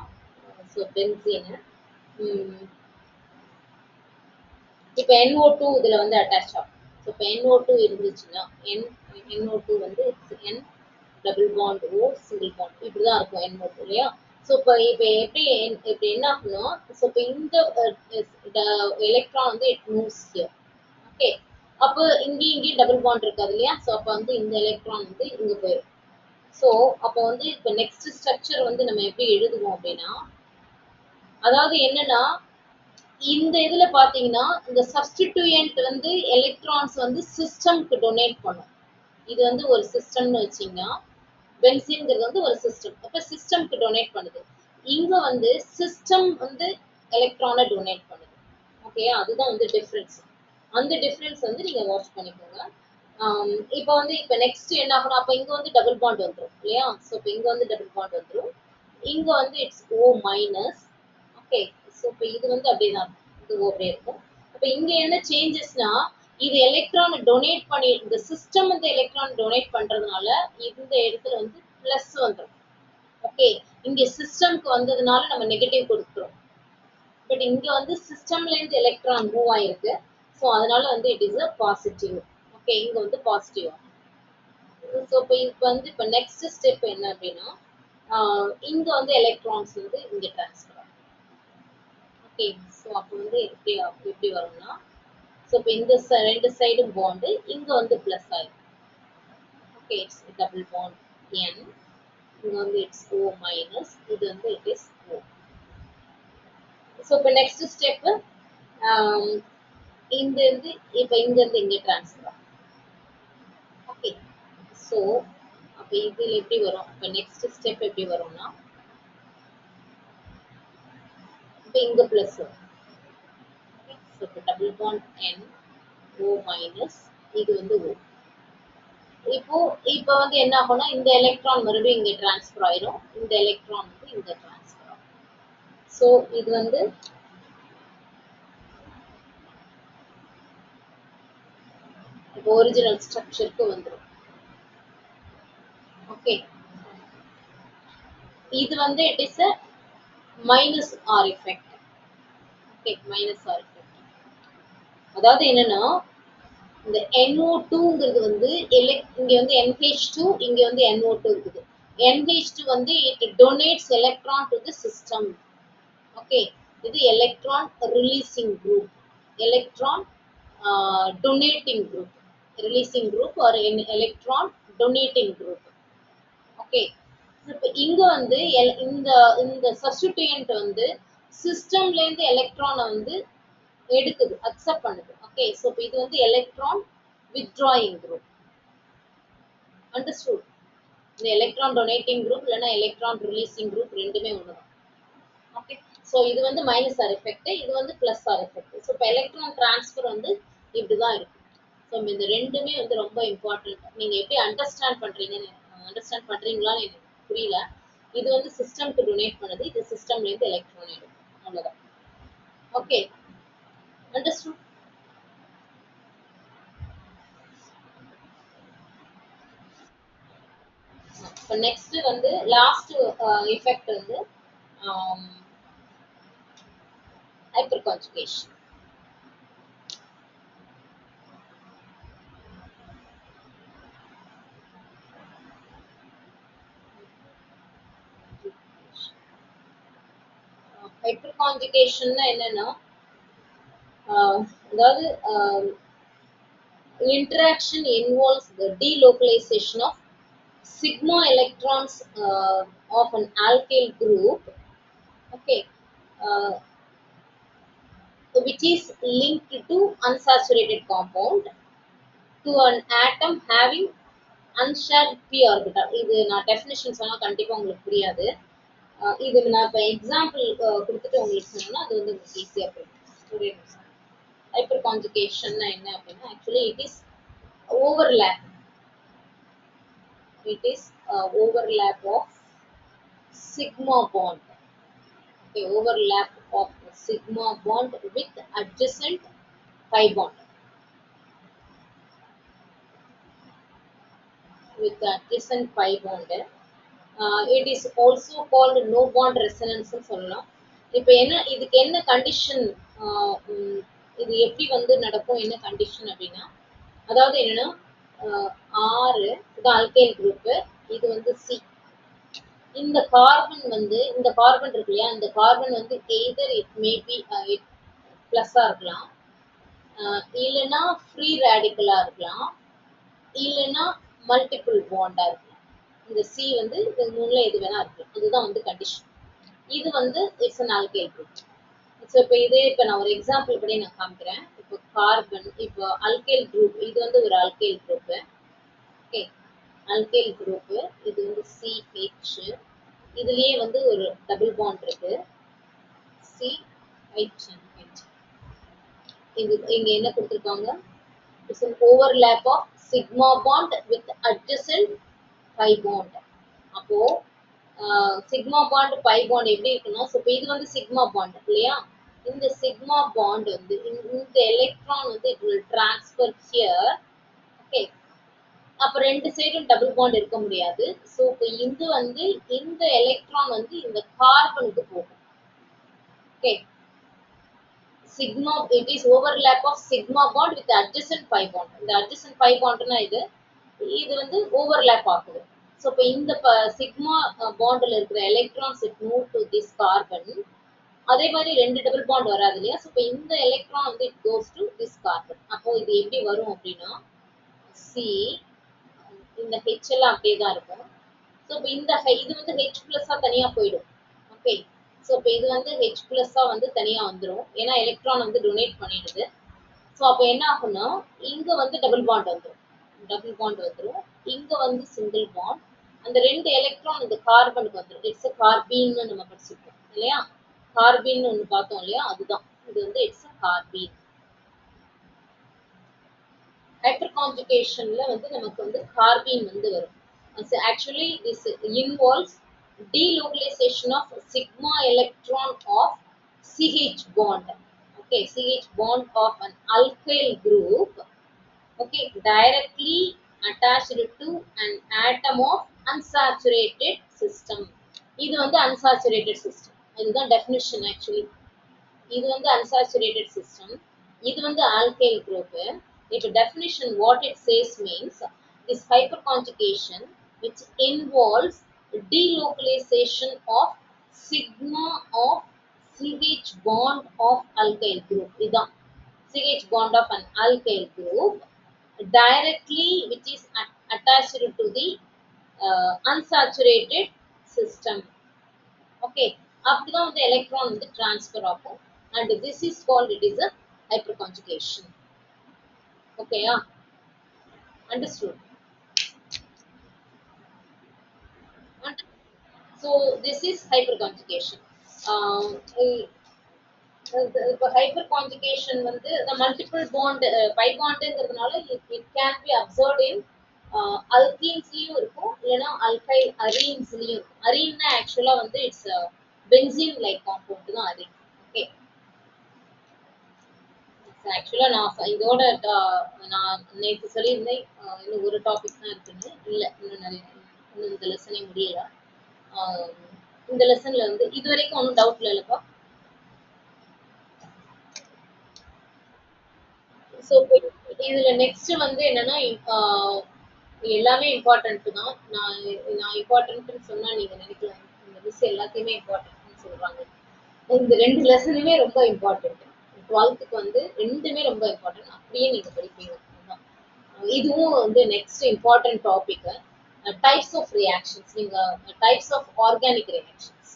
ஸோ பென்சீன் இப்போ NO2 இதுல வந்து அட்டாச் ஆகும். ஸோ இப்போ NO2 இருந்துச்சுன்னா NO2 வந்து N double bond O single bond இப்படிதான் இருக்கும் NO2 இல்லையா. ஸோ இப்போ எப்படி என்ன ஆகும்னா, ஸோ இப்போ இந்த எலக்ட்ரான் வந்து இட் மூவ்ஸ் ஹியர். ஓகே, அப்போ இங்கேயும் டபுள் பாண்ட் இருக்காது இல்லையா? ஸோ அப்போ வந்து இந்த எலக்ட்ரான் வந்து இங்க போயிடும். ஸோ அப்போ வந்து இப்போ நெக்ஸ்ட் ஸ்ட்ரக்சர் வந்து நம்ம எப்படி எழுதுவோம் அப்படின்னா, அதாவது என்னன்னா இந்த இதுல பாத்தீங்கன்னா இந்த சப்ஸ்டிடியூயன்ட் வந்து எலக்ட்ரான்ஸ் வந்து சிஸ்டம்க்கு டொனேட் பண்ணும். இது வந்து ஒரு சிஸ்டம்னு வச்சீங்கன்னா பென்சீன்ங்கிறது வந்து ஒரு சிஸ்டம். அப்ப சிஸ்டம்க்கு டொனேட் பண்ணுது. இங்க வந்து சிஸ்டம் வந்து எலக்ட்ரானை டொனேட் பண்ணுது. ஓகே, அதுதான் வந்து டிஃபரன்ஸ். அந்த டிஃபரன்ஸ் வந்து நீங்க வாட்ச் பண்ணிக்கோங்க. இப்போ வந்து இப்போ நெக்ஸ்ட் என்ன ஆகணும், அப்போ இங்க வந்து டபுள் பாண்ட் வந்துடும் இல்லையா? ஸோ இப்போ இங்க வந்து டபுள் பாண்ட் வந்துடும். இங்க வந்து it's O minus. Okay, so இப்போ இது வந்து அப்படியே தான் இது ஓ அப்படியே இருக்கும். அப்போ இங்க என்ன சேஞ்சஸ்னா இது எலக்ட்ரான் டொனேட் பண்ணி இந்த சிஸ்டம் வந்து எலக்ட்ரான் டொனேட் பண்றதுனால இந்த இடத்துல வந்து பிளஸ் வந்துடும். ஓகே, இங்க சிஸ்டம்க்கு வந்ததுனால நம்ம நெகட்டிவ் கொடுத்துரும். பட் இங்க வந்து சிஸ்டம்ல இருந்து எலக்ட்ரான் மூவ் ஆயிருக்கு. ஸோ அதனால வந்து it is a positive. Okay, இங்க வந்து பாசிட்டிவ். ஸோ இப்போ வந்து இப்போ நெக்ஸ்ட் ஸ்டெப் என்ன அப்படின்னா இங்க வந்து எலக்ட்ரான்ஸ் வந்து இங்க டிரான்ஸ்ஃபர் ஆகும். ஓகே, ஸோ அப்போ வந்து எப்படி வரும்னா ஸோ இப்போ இந்த ரெண்டு சைடும் பாண்டு இங்க வந்து பிளஸ் ஆயிடும். ஓகே, இட்ஸ் டபுள் பாண்ட் என். இங்க வந்து இட்ஸ் ஓ மைனஸ், இது வந்து இட் இஸ் ஓ. ஸோ இப்போ நெக்ஸ்ட் ஸ்டெப் இந்த இருந்து இப்போ இங்க இருந்து இங்க டிரான்ஸ்ஃபர் ஆகும். ஓகே, ஸோ அப்போ இதில் எப்படி வரும், இப்போ நெக்ஸ்ட் ஸ்டெப் எப்படி வரும்னா இப்போ இங்க பிளஸ் வரும். ஸோ இப்போ டபுள் பாண்ட் என் ஓ மைனஸ், இது வந்து ஓ. இப்போ இப்போ வந்து என்ன ஆகும்னா இந்த எலக்ட்ரான் மறுபடியும் இங்க டிரான்ஸ்ஃபர் ஆயிரும், இந்த எலக்ட்ரான் வந்து இங்க டிரான்ஸ்ஃபர் ஆகும். ஸோ இது வந்து ஒரிஜினல் ஸ்ட்ரக்சருக்கு வந்துடும். ஓகே, இது வந்து it is a minus R effect. Okay, minus R effect. அதாவது என்னன்னா இந்த NO2ங்கிறது வந்து இங்க வந்து NH2, இங்க வந்து NO2 இருக்குது. NH2 வந்து it donates electron to the system. Okay, இது electron releasing group, electron donating group, releasing group or electron donating group. Okay, இப்போ இங்க வந்து இந்த இந்த சப்ஸ்டிடியூயன்ட் வந்து சிஸ்டம்ல இருந்து எலக்ட்ரானை வந்து எடுக்குது, அக்செப்ட் பண்ணுது. ஓகே, ஸோ இப்போ இது வந்து எலக்ட்ரான் வித்ட்ராயிங் குரூப். அண்டர்ஸ்டூட்? இந்த எலக்ட்ரான் டொனேட்டிங் குரூப் இல்லைன்னா எலக்ட்ரான் ரிலீசிங் குரூப் ரெண்டுமே ஒண்ணுதான். ஓகே, ஸோ இது வந்து மைனஸ் ஆர் எஃபெக்ட், இது வந்து பிளஸ் ஆர் எஃபெக்ட். ஸோ இப்போ எலக்ட்ரான் டிரான்ஸ்ஃபர் வந்து இப்படிதான் இருக்கும். ஸோ இந்த ரெண்டுமே வந்து ரொம்ப இம்பார்ட்டன்ட். நீங்க எப்படி அண்டர்ஸ்டாண்ட் பண்றீங்கன்னு அண்டர்ஸ்டாண்ட் பண்றீங்களான்னு எனக்கு புரியல. இது வந்து சிஸ்டம்க்கு டொனேட் பண்ணுது, இது சிஸ்டம்ல இருந்து எலக்ட்ரான் எடுக்கும், அவ்வளவுதான். Okay, understood? இப்போ நெக்ஸ்ட் வந்து லாஸ்ட் எஃபெக்ட் வந்து ஹைப்பர் கான்ஜுகேஷன். ஹைப்பர் கான்ஜுகேஷன்னா என்னன்னா அதாவது interaction involves the delocalization of sigma electrons of an alkyl group, okay, uh, which is linked to unsaturated compound to an atom having unshared p orbital. இது நான் definition சொன்னா கண்டிப்பா உங்களுக்கு புரியாது. இது நான் இப்போ எக்ஸாம்பிள் கொடுத்துட்டு உங்களுக்கு சொன்னேன்னா அது வந்து உங்களுக்கு ஈஸியாக புரியும். ஹைப்பர் கான்ஜுகேஷன்னா என்ன அப்படின்னா actually it is overlap. It is overlap of sigma bond. Okay, overlap of sigma bond with adjacent pi bond. With adjacent pi bond. It is also called no bond resonance சொல்லலாம். இப்போ என்ன இதுக்கு என்ன condition, இது எப்படி வந்து நடக்கும், என்ன கண்டிஷன் அப்படின்னா அதாவது என்னன்னா ஆறு இது அல்கைல் குரூப், இது வந்து சி. இந்த கார்பன் வந்து இந்த கார்பன் இருக்கு இல்லையா, இந்த கார்பன் வந்து எய்தர் இட் மே பி பிளஸ்ஸா இருக்கலாம் இல்லைன்னா ஃப்ரீ ரேடிக்கலா இருக்கலாம், இல்லைன்னா மல்டிபிள் பாண்டா இருக்கலாம். இந்த சி வந்து இது மூணுல எது வேணா இருக்கலாம். இதுதான் வந்து கண்டிஷன். இது வந்து it's an alkyl group. So இப்போ இதே இப்போ நான் ஒரு எக்ஸாம்பிள் படி நான் காமிக்கிறேன். இப்போ கார்பன், இப்போ அல்கைல் குரூப், இது வந்து ஒரு alkyl group. Okay, alkyl group. இது வந்து சிஹெச். இதுலயே வந்து ஒரு டபுள் பாண்ட் இருக்கு, சிஹெச். இது இங்க என்ன கொடுத்துருக்காங்க? It's an overlap of sigma bond with adjacent pi bond. அப்போ சிக்மா பாண்ட் பை பாண்ட் எப்படி இருக்குன்னா, இப்போ இது வந்து சிக்மா பாண்ட் இல்லையா? இந்த சிக்மா பாண்ட் வந்து இந்த எலக்ட்ரான் வந்து it will transfer here. Okay, அப்ப ரெண்டு சைடும் டபுள் பாண்ட் இருக்க முடியாது. ஸோ இப்போ இது வந்து இந்த எலக்ட்ரான் வந்து இந்த கார்பனுக்கு போகும். Okay, sigma, it is overlap of sigma bond with adjacent pi bond. இந்த adjacent pi bondனா இது வந்து overlap ஆகுது. ஸோ இப்போ இந்த சிக்மா பாண்ட்ல இருக்கிற electrons it move to this carbon. அதே மாதிரி ரெண்டு டபுள் பாண்ட் வராது இல்லையா? ஸோ இப்போ இந்த எலக்ட்ரான் வந்து it goes to this carbon. அப்போ இது எப்படி வரும் அப்படின்னா, சி, இந்த ஹெச் எல்லாம் அப்படியே தான் இருக்கும். ஸோ இப்போ இந்த இது வந்து ஹெச் பிளஸ்ஸா தனியா போயிடும். ஓகே, ஸோ இப்போ இது வந்து ஹெச் பிளஸ்ஸா வந்து தனியா வந்துடும், ஏன்னா எலக்ட்ரான் வந்து டொனேட் பண்ணிடுது. ஸோ அப்போ என்ன ஆகும்னா, இங்க வந்து டபுள் பாண்ட் வந்துடும், டபுள் பாண்ட் வந்துடும். இங்க வந்து சிங்கிள் பாண்ட். அந்த ரெண்டு எலக்ட்ரான் இந்த கார்பனுக்கு வந்துடும். இட்ஸ் கார்பீன்னு நம்ம படிச்சிருக்கோம் இல்லையா? கார்பீன் ஒன்று பார்த்தோம் இல்லையா? அதுதான் இது வந்து இட்ஸ் கார்பீன். ஹைப்பர் கான்ஜுகேஷன்ல வந்து நமக்கு வந்து கார்பீன் வந்து வரும். Actually this involves delocalization of sigma electron of CH bond. Okay, CH bond of an alkyl group. Okay, directly attached to an atom of unsaturated system. இது வந்து unsaturated system. இதுதான் definition actually. இது வந்து unsaturated system. இது வந்து alkyl group. If definition what it says means, this hyperconjugation which involves delocalization of sigma of CH bond of alkyl group. இதான் CH bond of an alkyl group directly which is attached to the unsaturated system. Okay, அப்படிதான் வந்து electron வந்து transfer ஆகும். And this is called, it is a hyperconjugation. Okay, yeah, understood. So this is hyperconjugation. இப்போ hyperconjugation வந்து multiple bond pi பாண்டுங்கிறதுனால it can be observed in அல்கீன்ஸ்லயும் இருக்கும், இல்லைன்னா அல்கைல் அரீன்ஸ்லயும் இருக்கும். அரீன்னா ஆக்சுவலா வந்து இட்ஸ் பென்சீன் லைக் காம்பவுண்ட் தான் அரீன். ஓகே, ஆக்சுவலா நான் இதோட நான் நேற்று சொல்லியிருந்தேன் இன்னும் ஒரு டாபிக் தான் இருக்குன்னு. இல்லை, இன்னும் நிறைய, இன்னும் இந்த லெசனே முடியல. இந்த லெசன்ல வந்து இது வரைக்கும் ஒன்றும் டவுட் இல்லைப்பா? ஸோ இதுல நெக்ஸ்ட் வந்து என்னன்னா, எல்லாமே இம்பார்ட்டன்ட் தான். நான் இம்பார்ட்டன்ட்னு சொன்னா நீங்க நினைக்கலாம் இந்த மிஸ் எல்லாத்தையுமே இம்பார்ட்டன்ட்னு சொல்றாங்க. இந்த ரெண்டு லெசனுமே ரொம்ப இம்பார்ட்டன்ட். 12th வந்து ரெண்டுமே ரொம்ப இம்பார்ட்டன்ட். அப்படியே நீங்க படிப்பீங்க. இதுவும் வந்து next important topic, types of reactions. நீங்க types of organic reactions,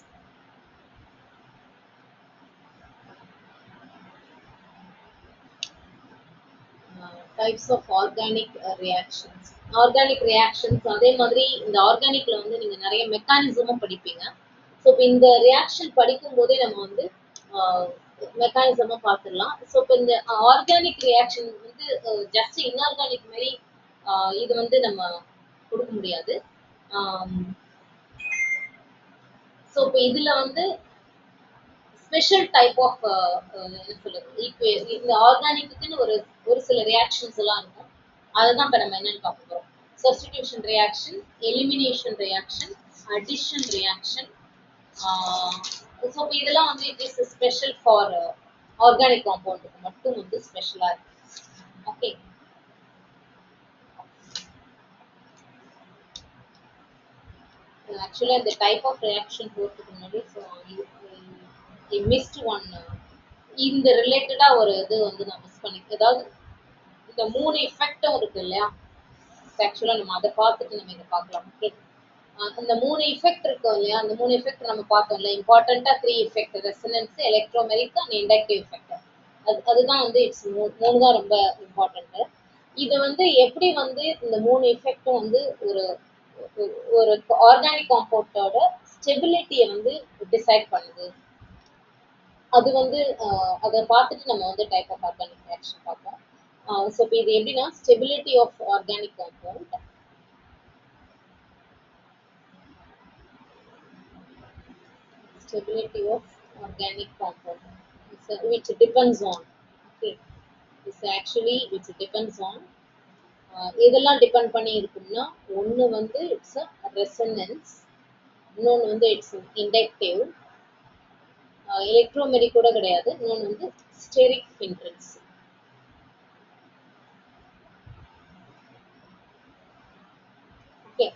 types of organic reactions. Organic reactions அதே மாதிரி இந்த ஆர்கானிக்ல வந்து நீங்க நிறைய மெக்கானிசமும் படிப்பீங்க. ஸோ இப்போ இந்த ரியாக்ஷன் படிக்கும் போதே நம்ம வந்து மெக்கானிசமும் பார்த்துடலாம். ஸோ இப்போ இந்த ஆர்கானிக் ரியாக்ஷன் வந்து ஜஸ்ட் இன்ஆர்கானிக் மாதிரி இது வந்து நம்ம கொடுக்க முடியாது. ஸோ இப்போ இதுல வந்து ஸ்பெஷல் டைப் ஆஃப் என்ன சொல்றது, இந்த ஆர்கானிக்குன்னு ஒரு சில ரியாக்ஷன்ஸ் எல்லாம் இருக்கும். அதுதான் இப்போ நம்ம என்னன்னு பார்க்க போறோம். Substitution reaction, elimination reaction, addition reaction. So இப்போ இதெல்லாம் வந்து it is special for organic காம்பவுண்டுக்கு மட்டும் வந்து ஸ்பெஷலா இருக்கு. Okay, actually the type of reaction போறதுக்கு முன்னாடி I missed one இந்த ரிலேட்டடா ஒரு இது வந்து நான் மிஸ் பண்ணி அதாவது இந்த 3 எஃபெக்ட்டும் இருக்கு இல்லையா? ஆக்சுவலா நம்ம அத பார்த்துட்டு நம்ம இத பார்க்கலாம். ஓகே. அந்த 3 எஃபெக்ட் இருக்கும் இல்லையா? அந்த 3 எஃபெக்ட் நம்ம பார்த்தோம்ல. இம்பார்ட்டன்ட்டா 3 effect resonance, electromeric and inductive effect. அதுதான் வந்து இட்ஸ் 3 தான் ரொம்ப இம்பார்ட்டன்ட். இது வந்து எப்படி வந்து இந்த 3 எஃபெக்ட்டும் வந்து ஒரு ஒரு ஆர்கானிக் காம்பவுண்டோட ஸ்டெபிலிட்டியை வந்து டிசைட் பண்ணுது. அது வந்து அதை பார்த்துட்டு நம்ம வந்து டைப் ஆஃப் ஆர்கானிக் ரியாக்ஷன் பார்ப்போம். ஸோ இப்போ இது எப்படின்னா stability of organic compound, stability of organic compound which depends on, okay, this actually which depends on இதெல்லாம் டிபெண்ட் பண்ணி இருக்கும்னா ஒன்று வந்து இட்ஸ் ரெசனன்ஸ், இன்னொன்று வந்து இட்ஸ் இண்டக்டிவ், எலக்ட்ரோமெரிக் கூட கிடையாது, இன்னொன்று வந்து ஸ்டெரிக் ஹிண்ட்ரன்ஸ். ஓகே.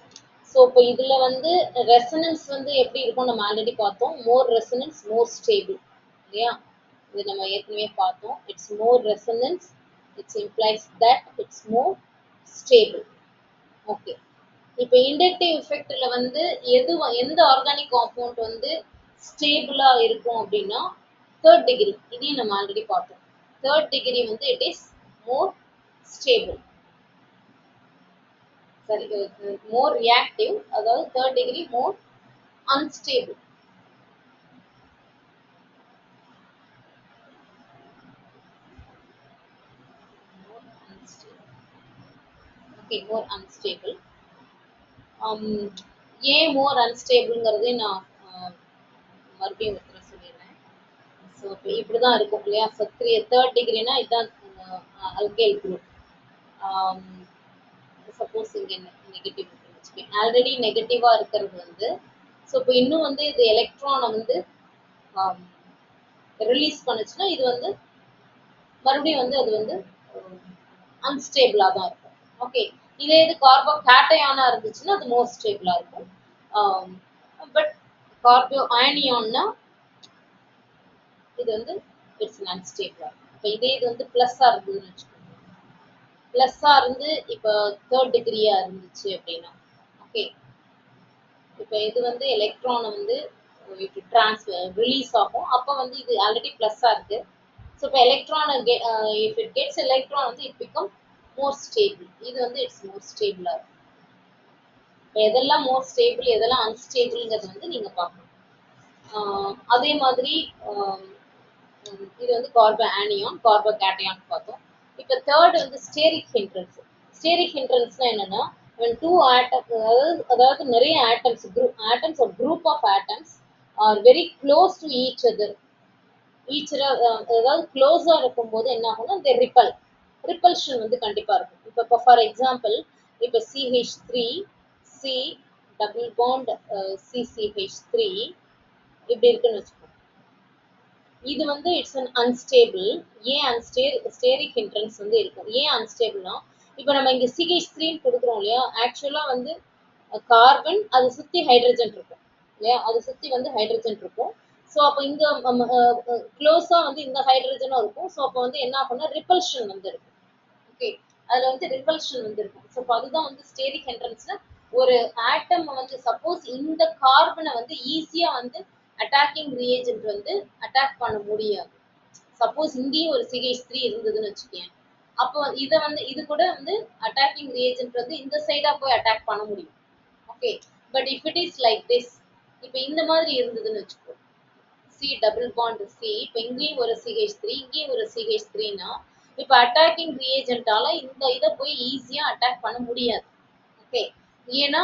ஸோ இப்போ இதில் வந்து ரெசனன்ஸ் வந்து எப்படி இருக்கும் நம்ம ஆல்ரெடி பார்த்தோம். மோர் ரெசனன்ஸ் மோர் ஸ்டேபிள் இல்லையா? இது நம்ம ஏற்கனவே பார்த்தோம். It's more resonance it's implies that it's more stable. Okay. இப்போ இண்டக்டிவ் எஃபெக்ட்ல வந்து எந்த ஆர்கானிக் காம்பவுண்ட் வந்து ஸ்டேபிளா இருக்கும் அப்படின்னா தேர்ட் டிகிரி. இதையும் நம்ம ஆல்ரெடி பார்த்தோம். தேர்ட் டிகிரி வந்து இட் இஸ் மோர் ஸ்டேபிள், சரி மோர் ரியாக்டிவ், அதாவது தேர்ட் டிகிரி மோர் அன்ஸ்டேபிள். ஓகே, மோர் அன்ஸ்டேபிள். ஏன் மோர் அன்ஸ்டேபிள்ங்கிறதே நான் மறுபடியும் ஒருத்தர சொல்லிடுறேன். ஸோ இப்போ இப்படி தான் இருக்கும் இல்லையா? ஸோ தேர்ட் டிகிரினா இதுதான் அல்கைல் குரூப். சப்போஸ் இங்கே நெகட்டிவ் இருக்குன்னு வச்சுக்கோங்க. ஆல்ரெடி நெகட்டிவாக இருக்கிறது வந்து ஸோ இப்போ இன்னும் வந்து இது எலக்ட்ரானை வந்து ரிலீஸ் பண்ணுச்சுன்னா இது வந்து மறுபடியும் வந்து அது வந்து அன்ஸ்டேபிளாக தான் இருக்கும். ஓகே. இதே இது கார்போ கேட்டையானா இருந்துச்சுன்னா அது மோர் ஸ்டேபிளாக இருக்கும். பட் கார்போ ஆனியான்னா இது வந்து இட்ஸ் அன்ஸ்டேபிளாக இருக்கும். இப்போ இதே இது வந்து ப்ளஸ்ஸாக இருந்ததுன்னு வச்சுக்கோங்க. ப்ளஸ்ஸாக இருந்து இப்போ தேர்ட் டிகிரியாக இருந்துச்சு அப்படின்னா ஓகே. இப்போ இது வந்து எலக்ட்ரானை வந்து ரிலீஸ் ஆகும். அப்போ வந்து இது ஆல்ரெடி ப்ளஸ்ஸாக இருக்கு. ஸோ இப்போ எலக்ட்ரானை இஃப் இட் கெட்ஸ் எலக்ட்ரான் வந்து இட் பிகம் மோர் ஸ்டேபிள். இது வந்து இட்ஸ் மோர் ஸ்டேபிளாக இருக்கும். இப்போ எதெல்லாம் மோர் ஸ்டேபிள் எதெல்லாம் அன்ஸ்டேபிள்ங்கிறது வந்து நீங்கள் பார்க்கணும். அதே மாதிரி இது வந்து கார்போ ஆனியான், கார்போ கேட்டையான் பார்த்தோம். இப்போ தேர்ட் வந்து ஸ்டேரிக் ஹிண்ட்ரன்ஸ். ஸ்டேரிக் ஹிண்ட்ரன்ஸ்னா என்னன்னா when two atoms, அதாவது நிறைய ஆட்டம்ஸ் ஆட்டம்ஸ் ஒரு group of atoms are very close to each other, அதாவது க்ளோஸாக இருக்கும்போது என்ன ஆகும்னா இந்த ரிப்பல்ஷன் வந்து கண்டிப்பாக இருக்கும். இப்போ ஃபார் எக்ஸாம்பிள் இப்போ CH3 C double bond CCH3 இப்படி இருக்குன்னு வச்சுக்கோங்க. இது வந்து இட்ஸ் அன் அன்ஸ்டேபிள். ஏன் ஸ்டேரிக் ஹிண்ட்ரன்ஸ் வந்து இருக்கும். ஏன் அன்ஸ்டேபிள்னா இப்போ நம்ம இங்கே CH3 கொடுக்குறோம் இல்லையா? ஆக்சுவலாக வந்து கார்பன் அதை சுற்றி ஹைட்ரஜன் இருக்கும் இல்லையா? அதை சுற்றி வந்து ஹைட்ரஜன் இருக்கும். ஸோ அப்போ இங்கே க்ளோஸாக வந்து இந்த ஹைட்ரஜனும் இருக்கும். ஸோ அப்போ வந்து என்ன ஆகும்னா ரிப்பல்ஷன் வந்து இருக்கும். ஓகே. அதில் வந்து ரிப்பல்ஷன் வந்து இருக்கும். ஸோ அப்போ அதுதான் வந்து ஸ்டேரிக் ஹிண்ட்ரன்ஸ்ல ஒரு ஆட்டம் வந்து சப்போஸ் இந்த கார்பனை வந்து ஈஸியாக வந்து அட்டாக்கிங் ரியேஜென்ட் வந்து அட்டாக் பண்ண முடியாது. சப்போஸ் இங்கேயும் ஒரு CH3 இருந்ததுன்னு வச்சுக்கேன். அப்போ இதை வந்து இது கூட வந்து அட்டாக்கிங் ரியேஜென்ட் வந்து இந்த சைடா போய் அட்டாக் பண்ண முடியும். Okay. But if it is like this, இப்போ இந்த மாதிரி இருந்ததுன்னு வச்சுக்கோ, C டபுள் பாண்ட் C, இப்போ இங்கேயும் ஒரு CH3 இங்கேயும் ஒரு CH3னா இப்போ அட்டாக்கிங் ரியேஜென்ட்டால இந்த இதை போய் ஈஸியாக அட்டாக் பண்ண முடியாது. ஓகே. ஏன்னா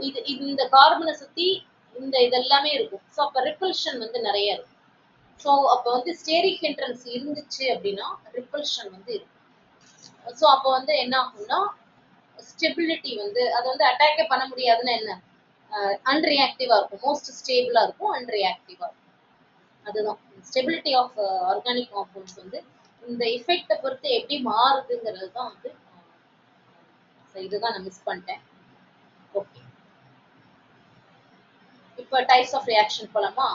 இது இந்த கார்பனை சுற்றி இந்த இதெல்லாமே இருக்கும். ஸோ அப்போ ரிப்பல்ஷன் வந்து நிறைய இருக்கும். ஸோ அப்போ வந்து ஸ்டேரிக் ஹிண்ட்ரன்ஸ் இருந்துச்சு அப்படின்னா ரிப்பல்ஷன் வந்து இருக்கும். ஸோ அப்போ வந்து என்ன ஆகும்னா ஸ்டெபிலிட்டி வந்து அது வந்து அட்டாக்கே பண்ண முடியாதுன்னா என்ன, அன்ரியாக்டிவாக இருக்கும். மோஸ்ட் ஸ்டேபிளாக இருக்கும், அன்ரியாக்டிவாக இருக்கும். அதுதான் ஸ்டெபிலிட்டி ஆஃப் ஆர்கானிக் காம்பவுண்ட்ஸ் வந்து இந்த எஃபெக்டை பொறுத்து எப்படி மாறுதுங்கிறது தான் வந்து இதுதான் நான் மிஸ் பண்ணிட்டேன். ஓகே. இப்போ டைப்ஸ் ஆஃப் ரியாக்ஷன் போலாமா?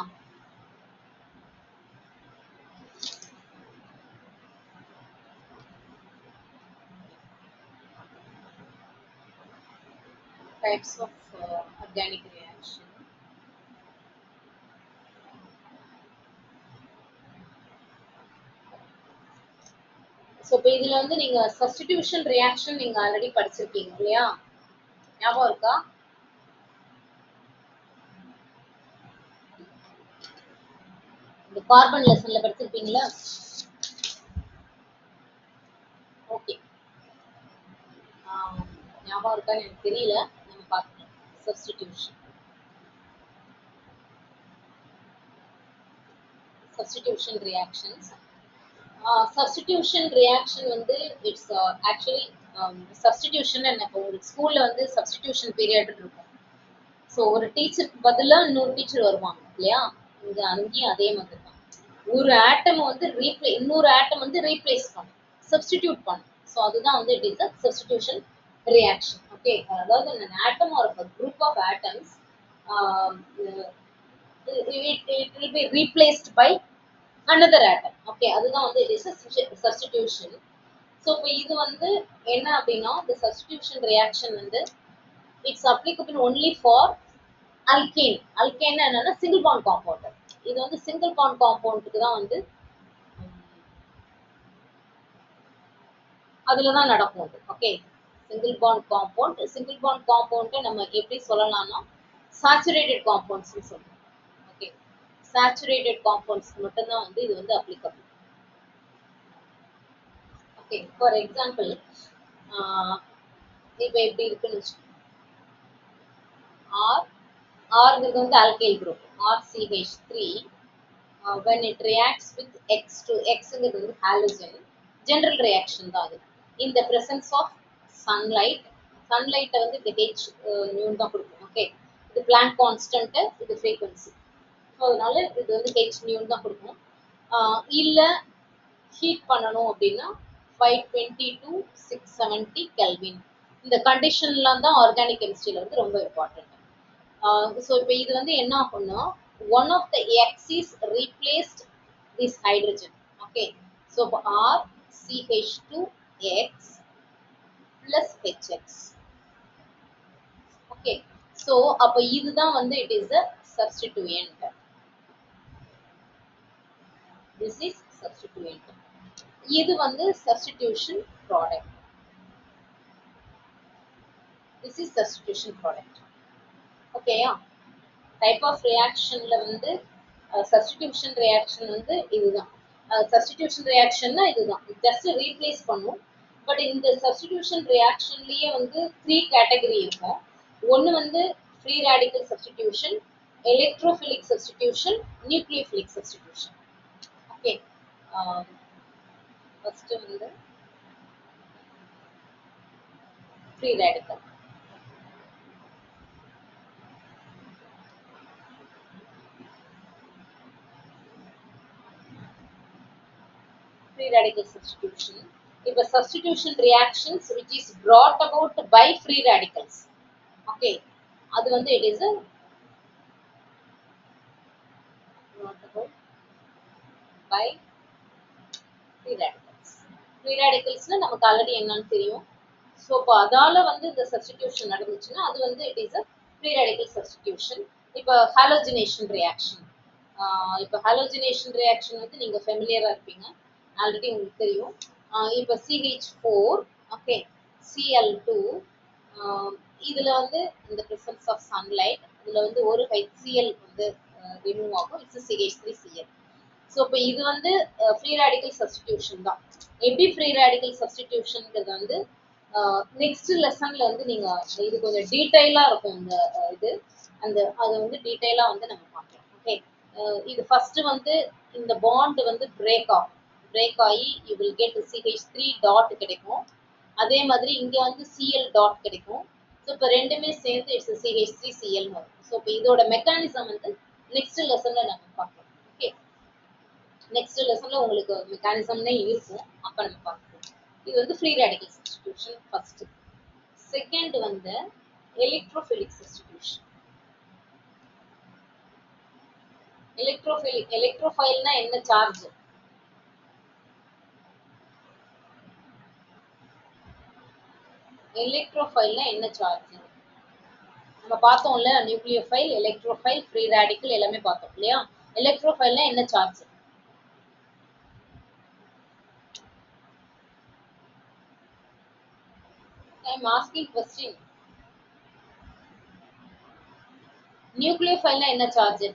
types of organic reaction. So இப்போ இதில் வந்து நீங்கள் சப்ஸ்டிடியூஷன் ரியாக்ஷன் நீங்கள் ஆல்ரெடி படிச்சிருக்கீங்க இல்லையா? ஞாபகம் இருக்கா? இந்த கார்பன் லெசன்ல படிச்சிருப்பீங்களா? ஓகே, ஞாபகம் இருக்கான்னு எனக்கு தெரியல, நம்ம பார்க்கலாம். Substitution reactions. Substitution reaction வந்து it's actually substitution என்ன, இப்போ ஒரு ஸ்கூல்ல வந்து substitution period இருக்கும். ஸோ ஒரு டீச்சருக்கு பதிலாக இன்னொரு டீச்சர் வருவாங்க இல்லையா? இங்க அங்கேயும் அதே மாதிரி தான். ஒரு ஆட்டம் வந்து இன்னொரு ஆட்டம் வந்து ரீப்ளேஸ் பண்ணும், சப்ஸ்டிடியூட் பண்ணும். ஸோ அதுதான் வந்து it is a substitution reaction. Okay, அதாவது an atom or a group of atoms it will be replaced by another atom. Okay, அதுதான் வந்து it is a substitution. So இப்போ இது வந்து என்ன அப்படின்னா, இந்த சப்ஸ்டிடியூஷன் ரியாக்ஷன் வந்து it's applicable only for alkane. Alkane என்னன்னா சிங்கிள் பாண்ட் காம்பவுண்ட். இது வந்து சிங்கிள் பாண்ட் காம்பவுண்டுக்கு தான் வந்து அதுல தான் நடக்கும் அது. ஓகே, சிங்கிள் பாண்ட் காம்பவுண்ட் நம்ம எப்படி சொல்லலாம்னா சாச்சுரேட்டட் காம்பவுண்ட்ஸ் சொல்றோம். ஓகே, சாச்சுரேட்டட் காம்பவுண்ட்ஸ் மட்டும் தான் வந்து இது வந்து அப்ளிகபிள். ஓகே, ஃபார் எக்ஸாம்பிள் இப்போ எப்படி இருக்குன்னு ஆர்ங்கிறது வந்து alkyl group RCH3 when it reacts with X2, Xங்கிறது வந்து halogen, general reaction தான் அது. In the presence of sunlight வந்து இந்த H நியூன் தான் கொடுக்கும். ஓகே, இது Planck constant, இது frequency. ஸோ அதனால இது வந்து H நியூன் தான் கொடுக்கும். இல்லை ஹீட் பண்ணணும் அப்படின்னா 520 to 670 Kelvin. இந்த கண்டிஷன்லாம் தான் ஆர்கானிக் கெமிஸ்ட்ரியில வந்து ரொம்ப இம்பார்ட்டன்ட். ஸோ இப்போ இது வந்து என்ன ஆகும்னா, one of the X is replaced this hydrogen. Okay, so இப்போ RCH2X plus HX. Okay, so அப்போ இதுதான் வந்து it is a substituent. This is substituent. இது வந்து substitution product. This is substitution product. ஓகேயா? டைப் ஆஃப் ரியாக்ஷன்ல வந்து சப்ஸ்டிடியூஷன் ரியாக்ஷன் வந்து இதுதான். சப்ஸ்டிடியூஷன் ரியாக்ஷன்னா இதுதான், ஜஸ்ட் ரீப்ளேஸ் பண்ணும். பட் இந்த சப்ஸ்டிடியூஷன் ரியாக்ஷன்லயே வந்து 3 கேட்டகரி இருக்கும். ஒன்று வந்து free radical substitution, electrophilic substitution, nucleophilic substitution. Okay, first வந்து free radical. Free radical substitution. If a substitution reactions which is brought about by free radicals. Okay, அது வந்து it is a brought about by free radicals. Free radicals நமக்கு already என்னன்னு தெரியும். So இப்போ அதால வந்து இந்த சப்ஸ்டிடியூஷன் நடந்துச்சுன்னா அது வந்து it is a free radical substitution. இப்போ ஹாலோஜினேஷன் ரியாக்ஷன். இப்போ ஹாலோஜினேஷன் ரியாக்ஷன் வந்து நீங்க ஃபெமிலியரா இருப்பீங்க, ஆல்ரெடி உங்களுக்கு தெரியும். இப்போ CH4, ஓகே, Cl2, இதுல வந்து இந்த presence of sunlight, இதுல வந்து ஒரு HCl வந்து ரிமூவ் ஆகும், இட்ஸ் CH3Cl. ஸோ இப்போ இது வந்து ஃப்ரீ ரேடிக்கல் சப்ஸ்டிடியூஷன் தான். எப்படி ஃப்ரீ ரேடிக்கல் சப்ஸ்டிடியூஷன்ங்கிறது வந்து நெக்ஸ்ட் லெசன்ல வந்து நீங்க இது கொஞ்சம் டீட்டெயிலா இருக்கும். இந்த இது அதை வந்து டீட்டெயிலா வந்து நம்ம பார்க்கலாம். ஓகே, இது ஃபர்ஸ்ட் வந்து இந்த பாண்ட் வந்து பிரேக் ஆகி you will get CH3 dot கிடைக்கும். அதே மாதிரி இங்க வந்து Cl டாட் கிடைக்கும். ஸோ இப்போ ரெண்டுமே சேர்ந்து இட்ஸ் CH3Cl வரும். ஸோ இப்போ இதோட மெக்கானிசம் வந்து நெக்ஸ்ட் லெசன்ல நம்ம பார்க்கலாம். ஓகே, நெக்ஸ்ட் லெசன்ல உங்களுக்கு மெக்கானிசம்னே இருக்கும், அப்ப நம்ம பார்க்கலாம். இது வந்து free radical substitution first. Second வந்து எலக்ட்ரோஃபிலிக் சப்ஸ்டிடியூஷன். எலக்ட்ரோஃபைல்னா என்ன சார்ஜ்? எலக்ட்ரோஃபைல்னா என்ன சார்ஜ்? நம்ம பார்த்தோம்ல நியூக்ளியோஃபைல், எலக்ட்ரோஃபைல், ஃப்ரீ ரேடிக்கல் எல்லாமே பார்த்தோம் இல்லையா? எலக்ட்ரோஃபைல்னா என்ன charge? I am asking question. நியூக்ளியோஃபைல்னா என்ன charge?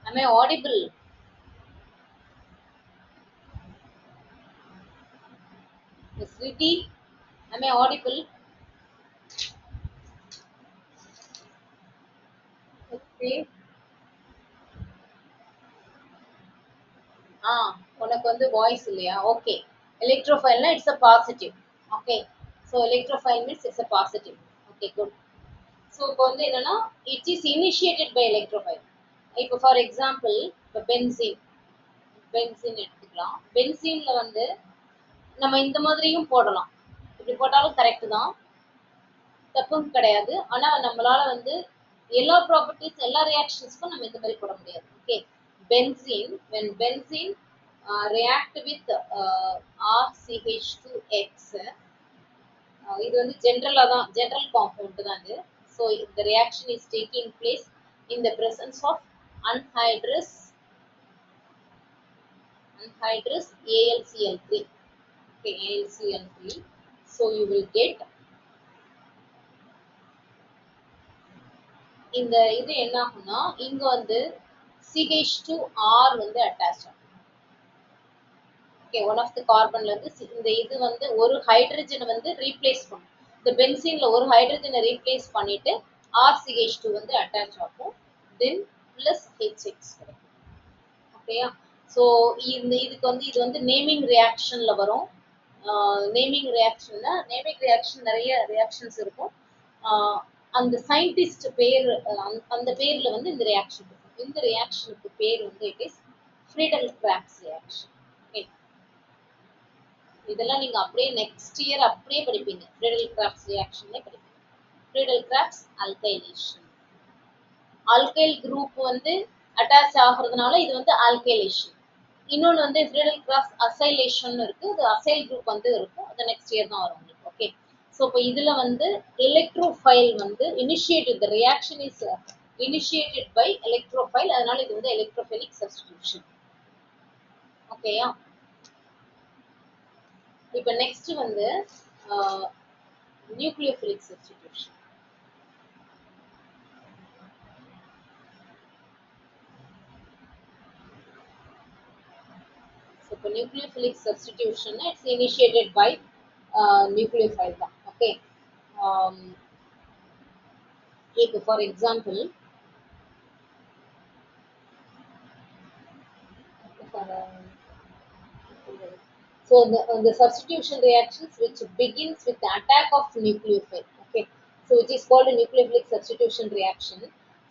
Am I audible? Sriti, am I audible? Okay. உனக்கு வந்து வாய்ஸ் இல்லையா? ஓகே. எலக்ட்ரோஃபைல்னா it's a positive. Okay. So electrophile means it's a positive. Okay good. So இப்போ வந்து என்னன்னா it is initiated by electrophile. இப்போ for example இப்போ benzene எடுத்துக்கலாம். பென்சீன்ல வந்து நம்ம இந்த மாதிரியும் போடலாம். இப்படி போட்டாலும் கரெக்ட் தான், தப்பும் கிடையாது. ஆனா நம்மளால வந்து எல்லா ப்ராப்பர்ட்டிஸ் எல்லா ரியாக்ஷன்ஸ்க்கும் நம்ம இந்த மாதிரி போட முடியாது. Okay. Benzene when benzene react with RCH2X, இது வந்து ஜென்ரலா தான், ஜென்ரல் காம்பவுண்ட் தான் இது. ஸோ இந்த reaction is taking place in the presence of anhydrous AlCl3. Okay, AlCl3. So you will get இந்த இது என்ன ஆகும்னா இங்க வந்து CH2R வந்து அட்டாச் ஆகும். ஓகே, ஒன் ஆஃப் த கார்பன்ல இருந்து இந்த இது வந்து ஒரு ஹைட்ரஜனை வந்து ரீப்ளேஸ் பண்ணும். இந்த பென்சீன்ல ஒரு ஹைட்ரஜனை ரீப்ளேஸ் பண்ணிட்டு RCH2 வந்து அட்டாச் ஆகும். தென் பிளஸ் HX கிடைக்கும். ஓகேயா? ஸோ இதுக்கு வந்து இது வந்து நேமிங் ரியாக்ஷன்ல வரும். நேமிங் ரியாக்ஷன்னா நேமிங் ரியாக்ஷன் நிறைய ரியாக்ஷன்ஸ் இருக்கும். அந்த சயின்டிஸ்ட் பேர், அந்த பேர்ல வந்து இந்த ரியாக்ஷன் இருக்கும். இந்த ரியாக்ஷனுக்கு பேர் வந்து it is Friedel Crafts reaction. Okay, இதெல்லாம் நீங்க அப்படியே நெக்ஸ்ட் இயர் அப்படியே படிப்பீங்க. ஃப்ரீடல் கிராப்ஸ் ரியாக்ஷனே படிப்பீங்க. Friedel Crafts alkylation. Alkyl group வந்து அட்டாச் ஆகுறதுனால இது வந்து ஆல்கைலேஷன். இன்னொன்று வந்து ஃப்ரீடல் கிராப்ஸ் அசைலேஷன் இருக்கு. அது அசைல் குரூப் வந்து இருக்கும். அது நெக்ஸ்ட் இயர் தான் வரும் உங்களுக்கு. ஓகே. ஸோ இப்போ இதுல வந்து எலக்ட்ரோஃபைல் வந்து initiated, the reaction is initiated by electrophile. அதனால இது வந்து எலக்ட்ரோஃபைலிக் சப்ஸ்டிடியூஷன். ஓகேயா? இப்போ நெக்ஸ்ட் வந்து நியூக்ளியோஃபிலிக் சப்ஸ்டிடியூஷன். இப்போ nucleophilic substitution it's initiated by nucleophile தான். ஓகே. இப்போ for example so the substitution reactions which begins with the attack of nucleophile. Okay, so which is called a nucleophilic substitution reaction.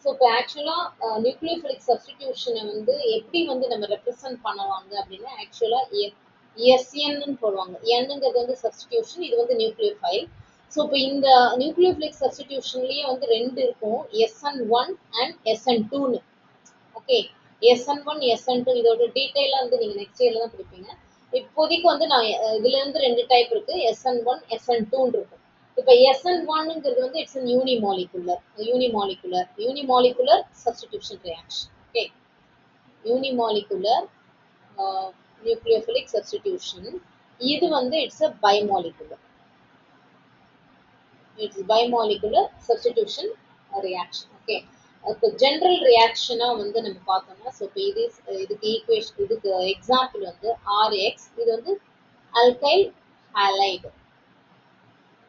So இப்போ ஆக்சுவலா nucleophilic சப்ஸ்டிடியூஷனை வந்து எப்படி வந்து நம்ம represent பண்ணுவாங்க அப்படின்னா ஆக்சுவலா எஸ்என்னு போடுவாங்க. என்னங்கிறது வந்து சப்ஸ்டிடியூஷன், இது வந்து நியூக்ளியோஃபைல். ஸோ இப்போ இந்த நியூக்ளியோஃபிலிக் சப்ஸ்டிடியூஷன்லயே வந்து ரெண்டு இருக்கும், SN1 and SN2ன்னு. Okay, SN1 SN2 இதோட டீட்டெயிலாக வந்து நீங்கள் நெக்ஸ்ட் இயர்ல தான் படிப்பீங்க. இப்போதைக்கு வந்து நான் இதுல இருந்து ரெண்டு டைப் இருக்கு, SN1 SN2 இருக்கு. இப்போ SN1ங்கிறது வந்து it's an unimolecular substitution reaction. Okay, unimolecular nucleophilic substitution. இது வந்து it's a bimolecular substitution reaction. Okay, இப்போ ஜென்ரல் ரியாக்ஷனா வந்து நம்ம பார்த்தோம்னா, ஸோ இப்போ இதுக்கு ஈக்குவேஷன், இதுக்கு எக்ஸாம்பிள் வந்து RX. இது வந்து alkyl halide.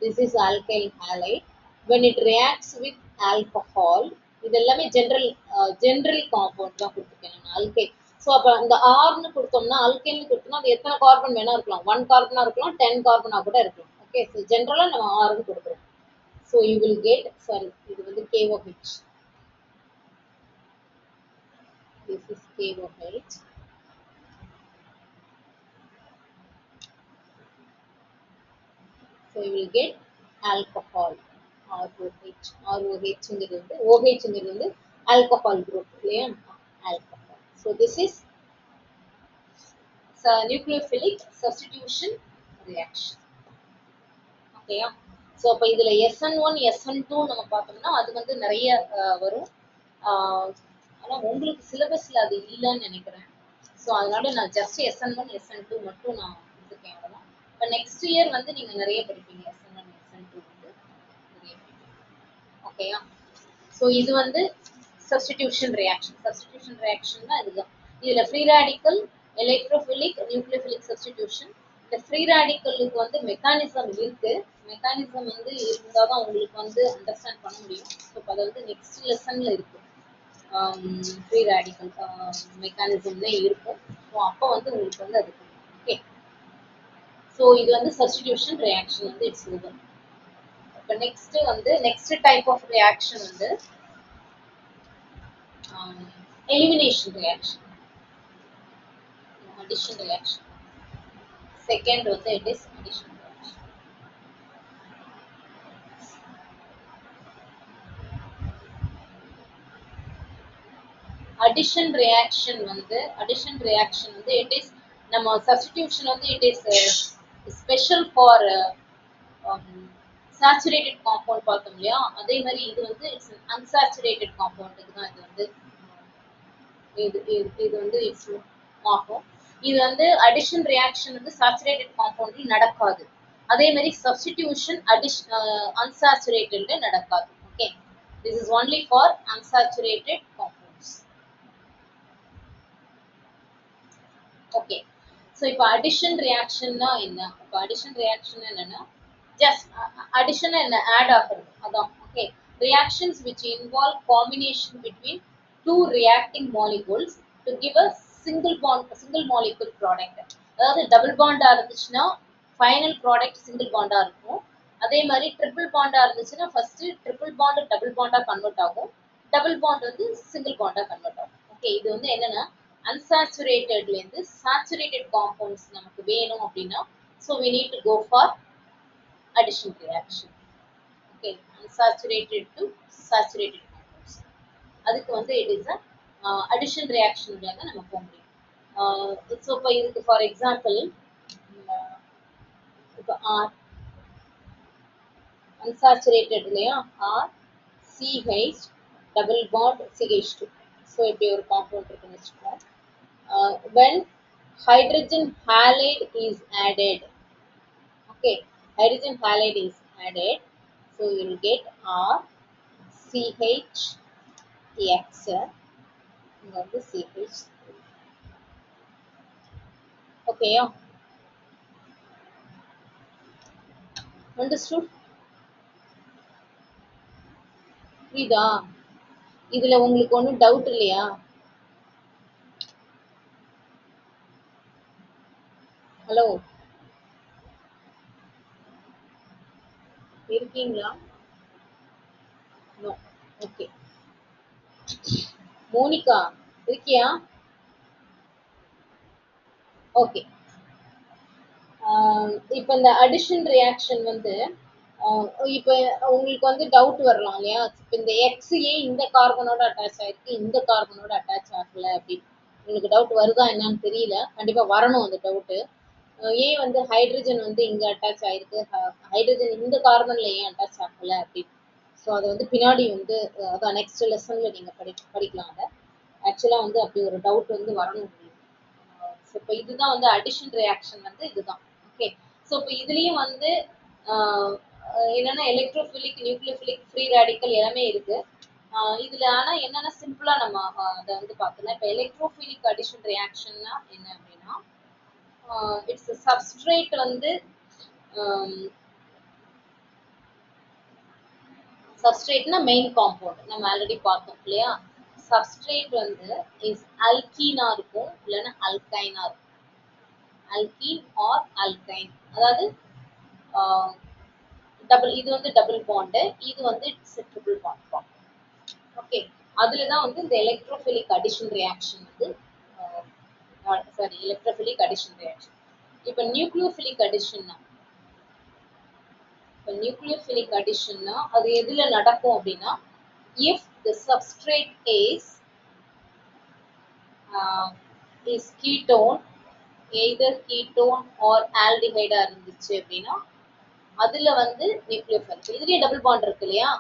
This is alkyl halide. When it reacts with alcohol, இது எல்லாமே ஜென்ரல் காம்பவுண்ட் தான் கொடுத்துருக்கேன் நான், alkyl. ஸோ அப்போ அந்த ஆர்னு கொடுத்தோம்னா, அல்கைல்னு கொடுத்தோம்னா அது எத்தனை கார்பன் வேணா இருக்கலாம், 1 கார்பனா இருக்கலாம், 10 கார்பனா கூட இருக்கலாம். ஓகே, ஸோ ஜென்ரலா நம்ம ஆர்னு கொடுக்குறோம். So you will get, sorry, இது வந்து KOH. This is KOH. So you will get alcohol, ROH. ROHங்கிறது வந்து OHங்கிறது வந்து alcohol group இல்லையா? Alcohol. So this is nucleophilic substitution reaction. ஓகேயா. ஸோ அப்போ இதுல SN1 SN2 நம்ம பார்த்தோம்னா அது வந்து நிறைய வரும். ஆனா உங்களுக்கு சிலபஸ்ல அது இல்லைன்னு நினைக்கிறேன். ஸோ அதனால நான் ஜஸ்ட் SN1 SN2 மட்டும் நான் கொடுத்துருக்கேன் அவ்வளோதான். இப்போ நெக்ஸ்ட் இயர் வந்து நீங்க நிறைய படிப்பீங்க SN1 SN2 வந்து நிறைய படிப்பீங்க. ஓகேயா. ஸோ இது வந்து சப்ஸ்டிடியூஷன் ரியாக்ஷன். சப்ஸ்டிடியூஷன் ரியாக்ஷன்னா இதுதான். இதுல free radical, electrophilic, nucleophilic substitution. இந்த ஃப்ரீ ரேடிக்கலுக்கு வந்து மெக்கானிசம் இருக்கு. மெக்கானிசம் வந்து இருந்தால் தான் உங்களுக்கு வந்து அண்டர்ஸ்டாண்ட் பண்ண முடியும். ஸோ அதை வந்து நெக்ஸ்ட் லெசன்ல இருக்கு. ஃப்ரீ ரேடிக்கல் மெக்கானிசம்னே இருக்கும். ஸோ அப்போ வந்து உங்களுக்கு வந்து அது ஓகே. ஸோ இது வந்து சப்ஸ்டிடியூஷன் ரியாக்ஷன் வந்து இட்ஸ் ஓவர். இப்போ நெக்ஸ்ட் வந்து நெக்ஸ்ட் டைப் ஆஃப் ரியாக்ஷன் வந்து elimination reaction, addition reaction. Second வந்து it is addition reaction. Addition reaction வந்து it is நம்ம substitution வந்து it is special for saturated compound பார்த்தோம் இல்லையா, அதே மாதிரி இது வந்து it's an unsaturated compound தான் இது வந்து இது வந்து இட்ஸ் ஆகும். இது வந்து அடிஷன் ரியாக்ஷன் வந்து சாச்சுரேட்டட் காம்பவுண்டில் நடக்காது. அதே மாதிரி சப்ஸ்டிடியூஷன் அன்சாச்சுரேட்டட்ல நடக்காது. Okay, this is only for unsaturated compounds. Okay, so இப்போ அடிஷன் ரியாக்ஷன்னா என்ன? இப்போ அடிஷன் ரியாக்ஷன் என்னன்னா ஜஸ்ட் அடிஷன் என்ன ஆட் ஆகிறது அதான். Okay, reactions which involve combination between two reacting molecules to give a single molecule product. அதாவது double Panda இருந்துச்சுன்னா final product single Panda இருக்கும். அதே மாதிரி ட்ரிபிள் பாண்டா இருந்துச்சுன்னா first triple bond double Panda convert ஆகும், டபுள் பாண்ட் வந்து சிங்கிள் பாண்டா கன்வெர்ட் ஆகும். ஓகே, இது வந்து என்னன்னா அன்சாச்சுரேட்டட்ல இருந்து சாச்சுரேட்டட் காம்பவுண்ட்ஸ் நமக்கு வேணும் அப்படின்னா so we need to go for addition reaction. Okay, unsaturated to saturated compounds. அதுக்கு வந்து it is a addition reaction ல நம்ம போக முடியும். ஸோ இப்போ இதுக்கு ஃபார் எக்ஸாம்பிள் இப்போ R unsaturated இல்லையா, R CH double bond CH2. So இப்படி ஒரு காம்பவுண்ட் இருக்குன்னு வச்சுக்கோம். When hydrogen halide is added, okay, hydrogen halide is added, so you will get R CH X, இங்க வந்து CH. ஓகேயா, understood? புரியுதா? இதுல உங்களுக்கு ஒன்றும் டவுட் இல்லையா? ஹலோ, இருக்கீங்களா? நோ. ஓகே, மோனிகா இருக்கியா? ஓகே, இப்போ இந்த அடிஷன் ரியாக்ஷன் வந்து இப்போ உங்களுக்கு வந்து டவுட் வரலாம் இல்லையா, இப்போ இந்த எக்ஸ் ஏன் இந்த கார்பனோட அட்டாச் ஆயிருக்கு இந்த கார்பனோட அட்டாச் ஆகல அப்படின்னு உங்களுக்கு டவுட் வருதா என்னன்னு தெரியல. கண்டிப்பா வரணும் அந்த டவுட்டு. ஏன் வந்து ஹைட்ரஜன் வந்து இங்க அட்டாச் ஆயிருக்கு, ஹைட்ரஜன் இந்த கார்பன்ல ஏன் அட்டாச் ஆகல அப்படின்னு. ஸோ அதை வந்து பின்னாடி வந்து அதான் நெக்ஸ்ட் லெசன்ல நீங்க படிக்கலாம். அதை ஆக்சுவலா வந்து அப்படி ஒரு டவுட் வந்து வரணும். ஸோ இப்போ இதுதான் வந்து அடிஷன் ரியாக்ஷன் வந்து இதுதான். ஓகே, ஸோ இப்போ இதுலயும் வந்து என்னன்னா எலக்ட்ரோஃபிலிக், நியூக்ளியோஃபிலிக், ஃப்ரீ ரேடிக்கல் எல்லாமே இருக்கு. இதுல ஆனா என்னன்னா சிம்பிளா நம்ம அதை வந்து பார்க்கலாம். இப்போ எலக்ட்ரோஃபிலிக் அடிஷன் ரியாக்ஷன்னா என்ன அப்படின்னா இட்ஸ் சப்ஸ்ட்ரேட் வந்து சப்ஸ்ட்ரேட்னா மெயின் காம்பவுண்ட் நம்ம ஆல்ரெடி பார்த்தோம் இல்லையா. சப்ஸ்ட்ரேட் வந்து இஸ் அல்கீனா இருக்கும் இல்லைன்னா அல்கைனா இருக்கும். அல்கீன் ஆர் அல்கைன், அதாவது டபுள், இது வந்து டபுள் பாண்டு, இது வந்து ட்ரிபிள் பாண்ட். ஓகே, அதுல தான் வந்து இந்த எலக்ட்ரோஃபிலிக் அடிஷன் ரியாக்ஷன் வந்து சாரி எலக்ட்ரோஃபிலிக் அடிஷன் ரியாக்ஷன். இப்போ நியூக்ளியோஃபிலிக் அடிஷன்னா நியூக்ளியோஃபிலிக் அடிஷன்னா அது எதுல நடக்கும் அப்படின்னா if the substrate is ketone, either ketone or aldehyde இருந்துச்சு அப்படின்னா அதுல வந்து நியூக்ளியோஃபைல். இதுலயே டபுள் பாண்ட் இருக்கு இல்லையா?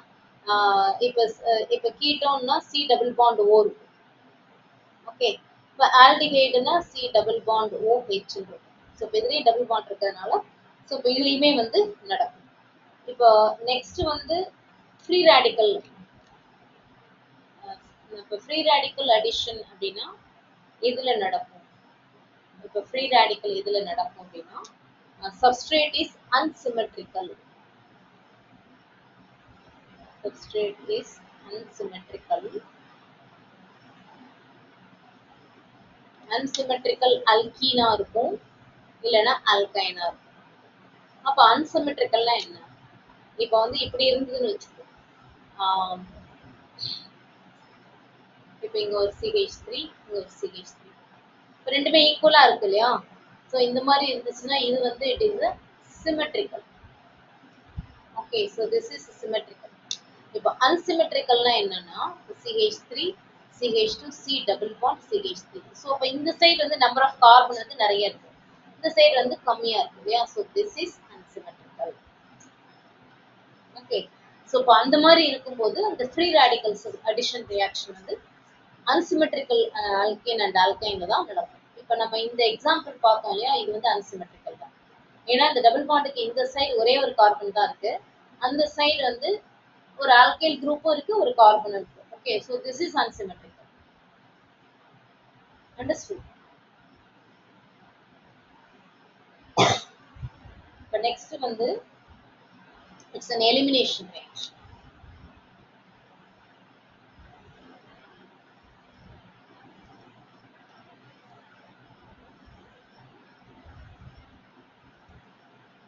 இப்ப கீட்டோன்னா சி டபுள் பாண்ட் ஓ இருக்கும். ஓகே. இப்ப ஆல்டிஹைடுனா C double bond O H இருக்கும். ஸோ இப்போ இதுலயே டபுள் பாண்ட் இருக்கிறதுனால ஸோ இப்போ இதுலயுமே வந்து நடக்கும். இப்போ நெக்ஸ்ட் வந்து ஃப்ரீ ரேடிக்கல். இப்போ ஃப்ரீ ரேடிக்கல் அடிஷன் அப்படின்னா எதுல நடக்கும்? இப்போ ஃப்ரீ ரேடிக்கல் எதுல நடக்கும் அப்படின்னா substrate is unsymmetrical. Substrate is unsymmetrical. Unsymmetrical alkene இருக்கும் இல்லனா alkyne இருக்கும். அப்ப unsymmetricalனா என்ன? இப்போ வந்து இப்படி இருந்ததுன்னு வச்சுக்கோ. இப்போ இங்க ஒரு CH3 இங்க ஒரு CH3. இப்போ ரெண்டுமே ஈக்குவலா இருக்கு இல்லையா? ஸோ இந்த மாதிரி இருந்துச்சுன்னா இது வந்து it is symmetrical. Okay, so this is symmetrical. இப்போ அன்சிமெட்ரிக்கல்னா என்னன்னா CH3 CH2 C double bond CH3. So இப்போ இந்த சைடு வந்து நம்பர் ஆஃப் கார்பன் வந்து நிறைய இருக்கு, இந்த சைடு வந்து கம்மியா இருக்கு இல்லையா? So this is unsymmetrical. Okay, so இப்போ அந்த மாதிரி இருக்கும்போது அந்த ஃப்ரீ ரேடிக்கல்ஸ் அடிஷன் ரியாக்ஷன் வந்து அன்சிமெட்ரிக்கல் அல்கேன் அண்ட் ஆல்கைன்ல தான் நடக்கும். இப்போ நம்ம இந்த எக்ஸாம்பிள் பார்த்தோம் இல்லையா, இது வந்து அன்சிமெட்ரிக்கல் தான். ஏன்னா இந்த டபுள் பாண்டுக்கு இந்த சைடு ஒரே ஒரு கார்பன் தான் இருக்கு, அந்த சைடு வந்து ஒரு ஆல்கைல் குரூப்பும் இருக்கு, ஒரு கார்பன் இருக்கு. Okay, so this is unsymmetrical. Understood? இப்போ நெக்ஸ்ட் வந்து it's an elimination reaction.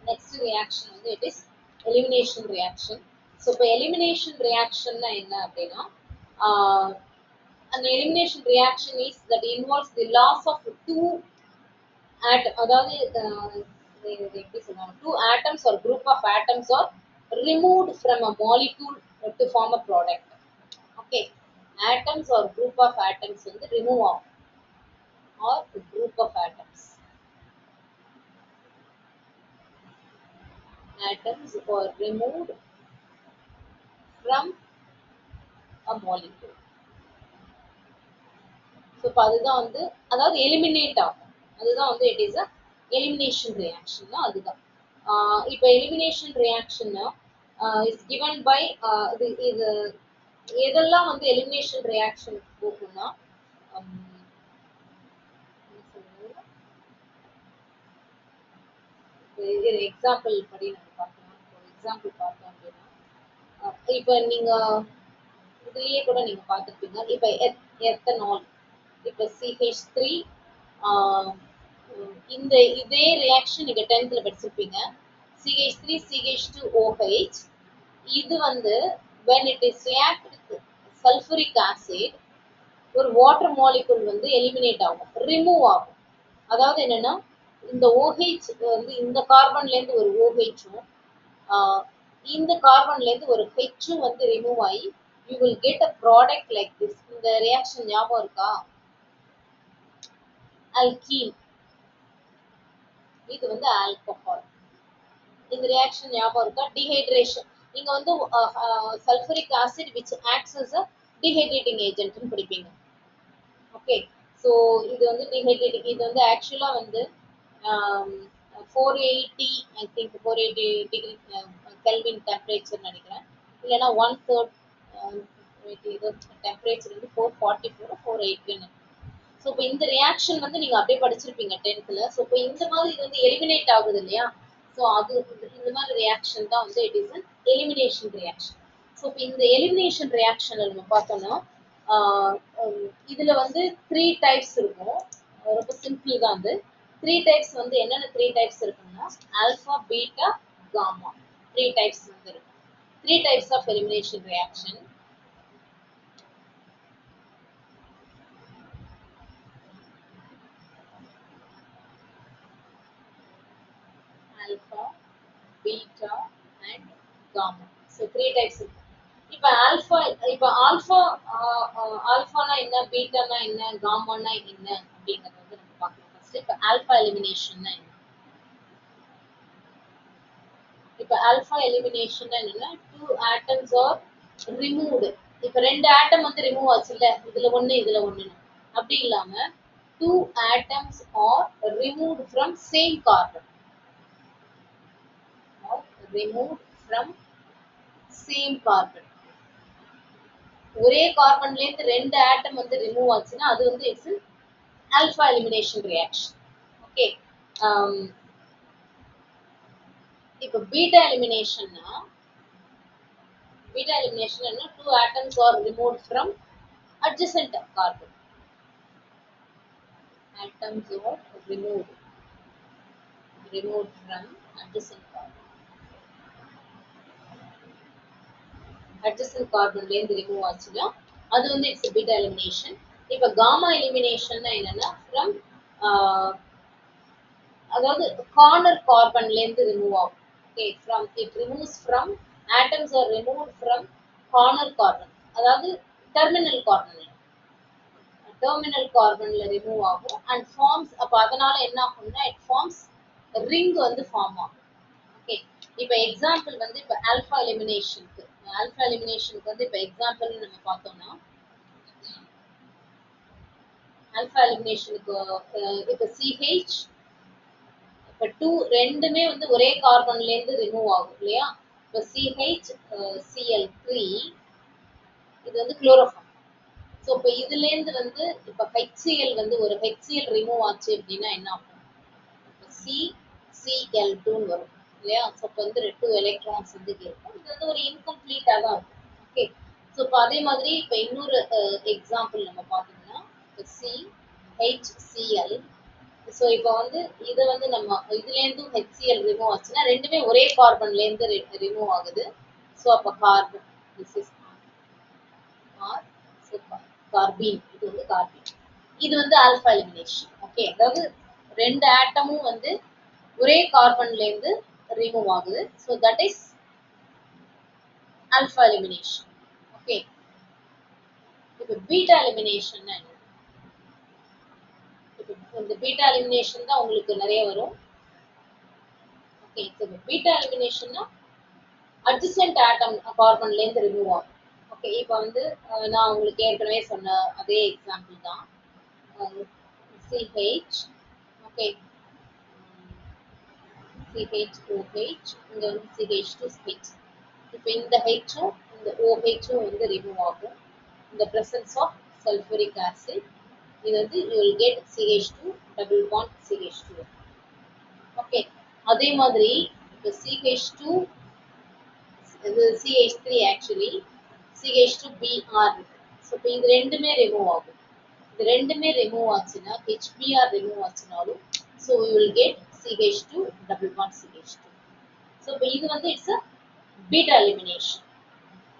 Next reaction வந்து it is elimination reaction. So இப்போ எலிமினேஷன் ரியாக்ஷன்னா என்ன அப்படின்னா an elimination reaction is that involves the loss of two அதாவது எப்படி சொல்லுவாங்க, two atoms or group of atoms are removed from a molecule to form a product. Okay, atoms or group of atoms வந்து remove ஆகும், or group of atoms are removed from a molecule. So இப்போ அதுதான் வந்து அதாவது eliminate ஆகும், அதுதான் வந்து it is a elimination ரியாக்ஷன்னா அதுதான். இப்போ எலிமினேஷன் ரியாக்ஷன்னா இஸ் கிவன் பை இது எதெல்லாம் வந்து எலிமினேஷன் ரியாக்ஷன் போகும்னா எக்ஸாம்பிள் படி நம்ம பார்க்கலாம். எக்ஸாம்பிள் பார்த்தோம் அப்படின்னா இப்போ நீங்க இதுலயே கூட நீங்க பார்த்துருப்பீங்க. இப்போ எத்தனால், இப்போ CH3 இந்த இதே ரியாக்ஷன் நீங்க 10th படிச்சிருப்பீங்க. CH3 CH2OH இது வந்து when it is react with sulfuric acid ஒரு வாட்டர் மாலிகுல் வந்து எலிமினேட் ஆகும், ரிமூவ் ஆகும். அதாவது என்னன்னா இந்த OH வந்து இந்த கார்பன்ல இருந்து ஒரு OH-ம் இந்த கார்பன்ல இருந்து ஒரு H-ம் வந்து ரிமூவ் ஆகி you will get a product like this. இந்த ரியாக்ஷன் ஞாபகம் இருக்கா? அல்கீன், இது வந்து ஆல்கஹால். இந்த ரியாக்ஷன் ஞாபகம் இருக்கா? டீஹைட்ரேஷன். நீங்க வந்து sulphuric acid which acts as a dehydrating agent ன்னு படிப்பீங்க. ஓகே, ஸோ இது வந்து டீஹைட்ரேட்டிங், இது வந்து ஆக்சுவலா வந்து 480 I think 480 degree kelvin temperature நினைக்கிறேன், இல்லைன்னா 1/3 டெம்பரேச்சர் வந்து 444 480. ஸோ இப்போ இந்த ரியாக்ஷன் வந்து நீங்க அப்படியே படிச்சிருப்பீங்க 10th. ஸோ இப்போ இந்த மாதிரி இது வந்து எலிமினேட் ஆகுது இல்லையா? ஸோ அது இந்த மாதிரி ரியாக்ஷன் தான் வந்து it is an elimination reaction. So இப்போ இந்த எலிமினேஷன் ரியாக்ஷன்ல நம்ம பார்த்தோம்னா இதுல வந்து 3 டைப்ஸ் இருக்கும். ரொம்ப சிம்பிள் தான். அது 3 டைப்ஸ் வந்து என்னென்ன 3 டைப்ஸ் இருக்குன்னா ஆல்பா, பீட்டா, காமா, 3 டைப்ஸ் வந்து இருக்கு. 3 types of elimination reaction. Alpha, beta and gamma. So 3 types இருக்கு. இப்போ ஆல்ஃபானா என்ன, பீட்டானா என்ன, காமானா என்ன அப்படிங்கறது வந்து நம்ம பார்க்கலாம். ஃபர்ஸ்ட் இப்போ ஆல்பா எலிமினேஷன்னா என்ன? இப்போ ஆல்ஃபா எலிமினேஷன் என்னன்னா 2 atoms ஆர் ரிமூவ்டு. இப்போ 2 ஆட்டம் வந்து ரிமூவ் ஆச்சுல்ல, இதுல ஒண்ணு இதுல ஒண்ணு. அப்படி இல்லாம 2 atoms are removed from same carbon. Or removed from same carbon. ஒரே கார்பன்ல இருந்து 2 ஆட்டம் வந்து ரிமூவ் ஆச்சுன்னா அது வந்து it's alpha elimination reaction. Okay. இப்போ பீட்டா எலிமினேஷன்னா என்ன 2 atoms are removed from adjacent carbon. Atoms are removed from adjacent carbon. Adjacent carbon ல இருந்து ரிமூவ் ஆச்சுன்னா அது வந்து இட்ஸ் பீட்டா எலிமினேஷன். இப்போ காமா எலிமினேஷன்னா என்னன்னா from அதாவது கார்னர் கார்பன்ல இருந்து ரிமூவ் ஆகும். Okay, from it removes from atoms are removed from corner carbon, அதாவது டெர்மினல் கார்பன்ல ரிமூவ் ஆகும் அண்ட் ஃபார்ம்ஸ். அப்ப அதனால என்ன ஆகும்னா இட் ஃபார்ம்ஸ் ரிங் வந்து ஃபார்ம் ஆகும். ஓகே, இப்போ எக்ஸாம்பிள் வந்து இப்போ ஆல்ஃபா எலிமினேஷனுக்கு வந்து இப்போ எக்ஸாம்பிள் நம்ம பார்த்தோம்னா ஆல்ஃபா எலிமினேஷனுக்கு இப்போ CH இப்போ 2 ரெண்டுமே வந்து ஒரே கார்பன்ல இருந்து ரிமூவ் ஆகும் இல்லையா. இப்போ CHCl3 இது வந்து குளோரோஃபார்ம். ஸோ இப்போ இதுல இருந்து வந்து இப்போ HCl வந்து ஒரு HCl ரிமூவ் ஆச்சு அப்படின்னா என்ன ஆகும், CCl2 வரும் இல்லையா. ஸோ இப்போ வந்து 2 எலக்ட்ரான்ஸ் வந்து இருக்கும். இது வந்து ஒரு இன்கம்ப்ளீட்டா தான் இருக்கும். ஓகே, ஸோ இப்போ அதே மாதிரி இப்போ இன்னொரு எக்ஸாம்பிள் நம்ம பார்த்தோம்னா CHCl. ஸோ இப்போ வந்து இதை வந்து நம்ம இதுலேருந்து HCl ரிமூவ் ஆச்சுன்னா ரெண்டுமே ஒரே கார்பன்லேருந்து ரிமூவ் ஆகுது. ஸோ அப்போ கார்பன், திஸ் இஸ் கார்பீன், இது வந்து கார்பீன். இது வந்து ஆல்ஃபா எலிமினேஷன். ஓகே, அதாவது 2 ஆட்டமும் வந்து ஒரே கார்பன்லேருந்து ரிமூவ் ஆகுது. So that is alpha elimination. Okay, இப்போ பீட்டா எலிமினேஷன் என்ன? இந்த பீட்டா எலிமினேஷன் தான் உங்களுக்கு நிறைய வரும். ஓகே, ஸோ பீட்டா எலிமினேஷன்னா அட்ஜசன்ட் ஆட்டம் கார்பன்ல இருந்து ரிமூவ் ஆகும். ஓகே, இப்போ வந்து நான் உங்களுக்கு ஏற்கனவே சொன்ன அதே எக்ஸாம்பிள் தான். CH, ஓகே, CH2H, இங்க வந்து CH2H. இப்போ இந்த Hம் இந்த OHம் வந்து ரிமூவ் ஆகும். இந்த presence of sulfuric acid, இது வந்து you will get CH2 double bond CH2. Okay, அதே மாதிரி இப்போ CH2 இது CH3 ஆக்சுவலி CH2Br இருக்கு. ஸோ இப்போ இது ரெண்டுமே ரிமூவ் ஆகும். இது ரெண்டுமே ரிமூவ் ஆச்சுன்னா HBr ரிமூவ் ஆச்சுனாலும் so we will get CH2 double bond CH2. So இப்போ இது வந்து இட்ஸ் அ பீட்டா எலிமினேஷன்.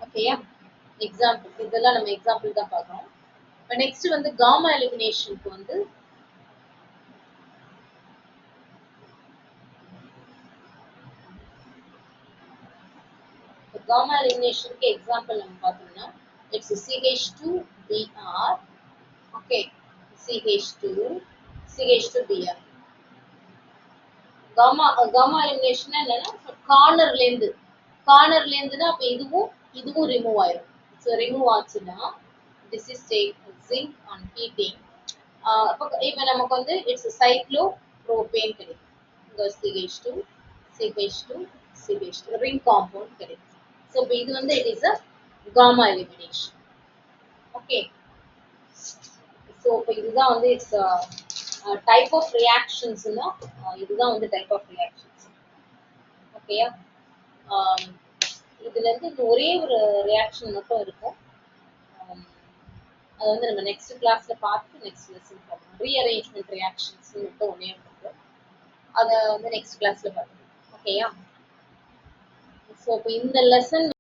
ஓகேயா, எக்ஸாம்பிள் இதெல்லாம் நம்ம எக்ஸாம்பிள் தான் பார்க்குறோம். இப்போ நெக்ஸ்ட் வந்து காமா எலிமினேஷனுக்கு வந்து gamma elimination के example हम பார்த்தோம்னா it's CH2Br, okay, CH2Br. gamma elimination என்னன்னா கார்னர்ல இருந்துனா அப்ப இதுவும் ரிமூவ் ஆயிடும். ஸோ ரிமூவ் ஆச்சுன்னா this is take zinc on heating. இப்போ நமக்கு வந்து இட்ஸ் சைக்ளோப்ரோபேன் கிடைக்கும். இங்க CH2 ரிங் காம்பவுண்ட் கிடைக்கும். ஸோ இப்போ இது வந்து it is a gamma elimination. Okay, so இப்போ இதுதான் வந்து இட்ஸ் டைப் ஆஃப் ரியாக்ஷன்ஸ்னா இதுதான் வந்து டைப் ஆஃப் ரியாக்ஷன்ஸ். ஓகேயா, இதுல இருந்து ஒரே ஒரு ரியாக்ஷன் மட்டும் இருக்கும். அது வந்து நம்ம நெக்ஸ்ட் கிளாஸ்ல பார்த்து நெக்ஸ்ட் லெசன் பார்ப்போம். ரீஅரேஞ்ச்மெண்ட் ரியாக்ஷன்ஸ் மட்டும் ஒன்னே இருக்கும். அதை வந்து நெக்ஸ்ட் கிளாஸ்ல பார்ப்போம். ஓகேயா, ஸோ இப்போ இந்த லெசன்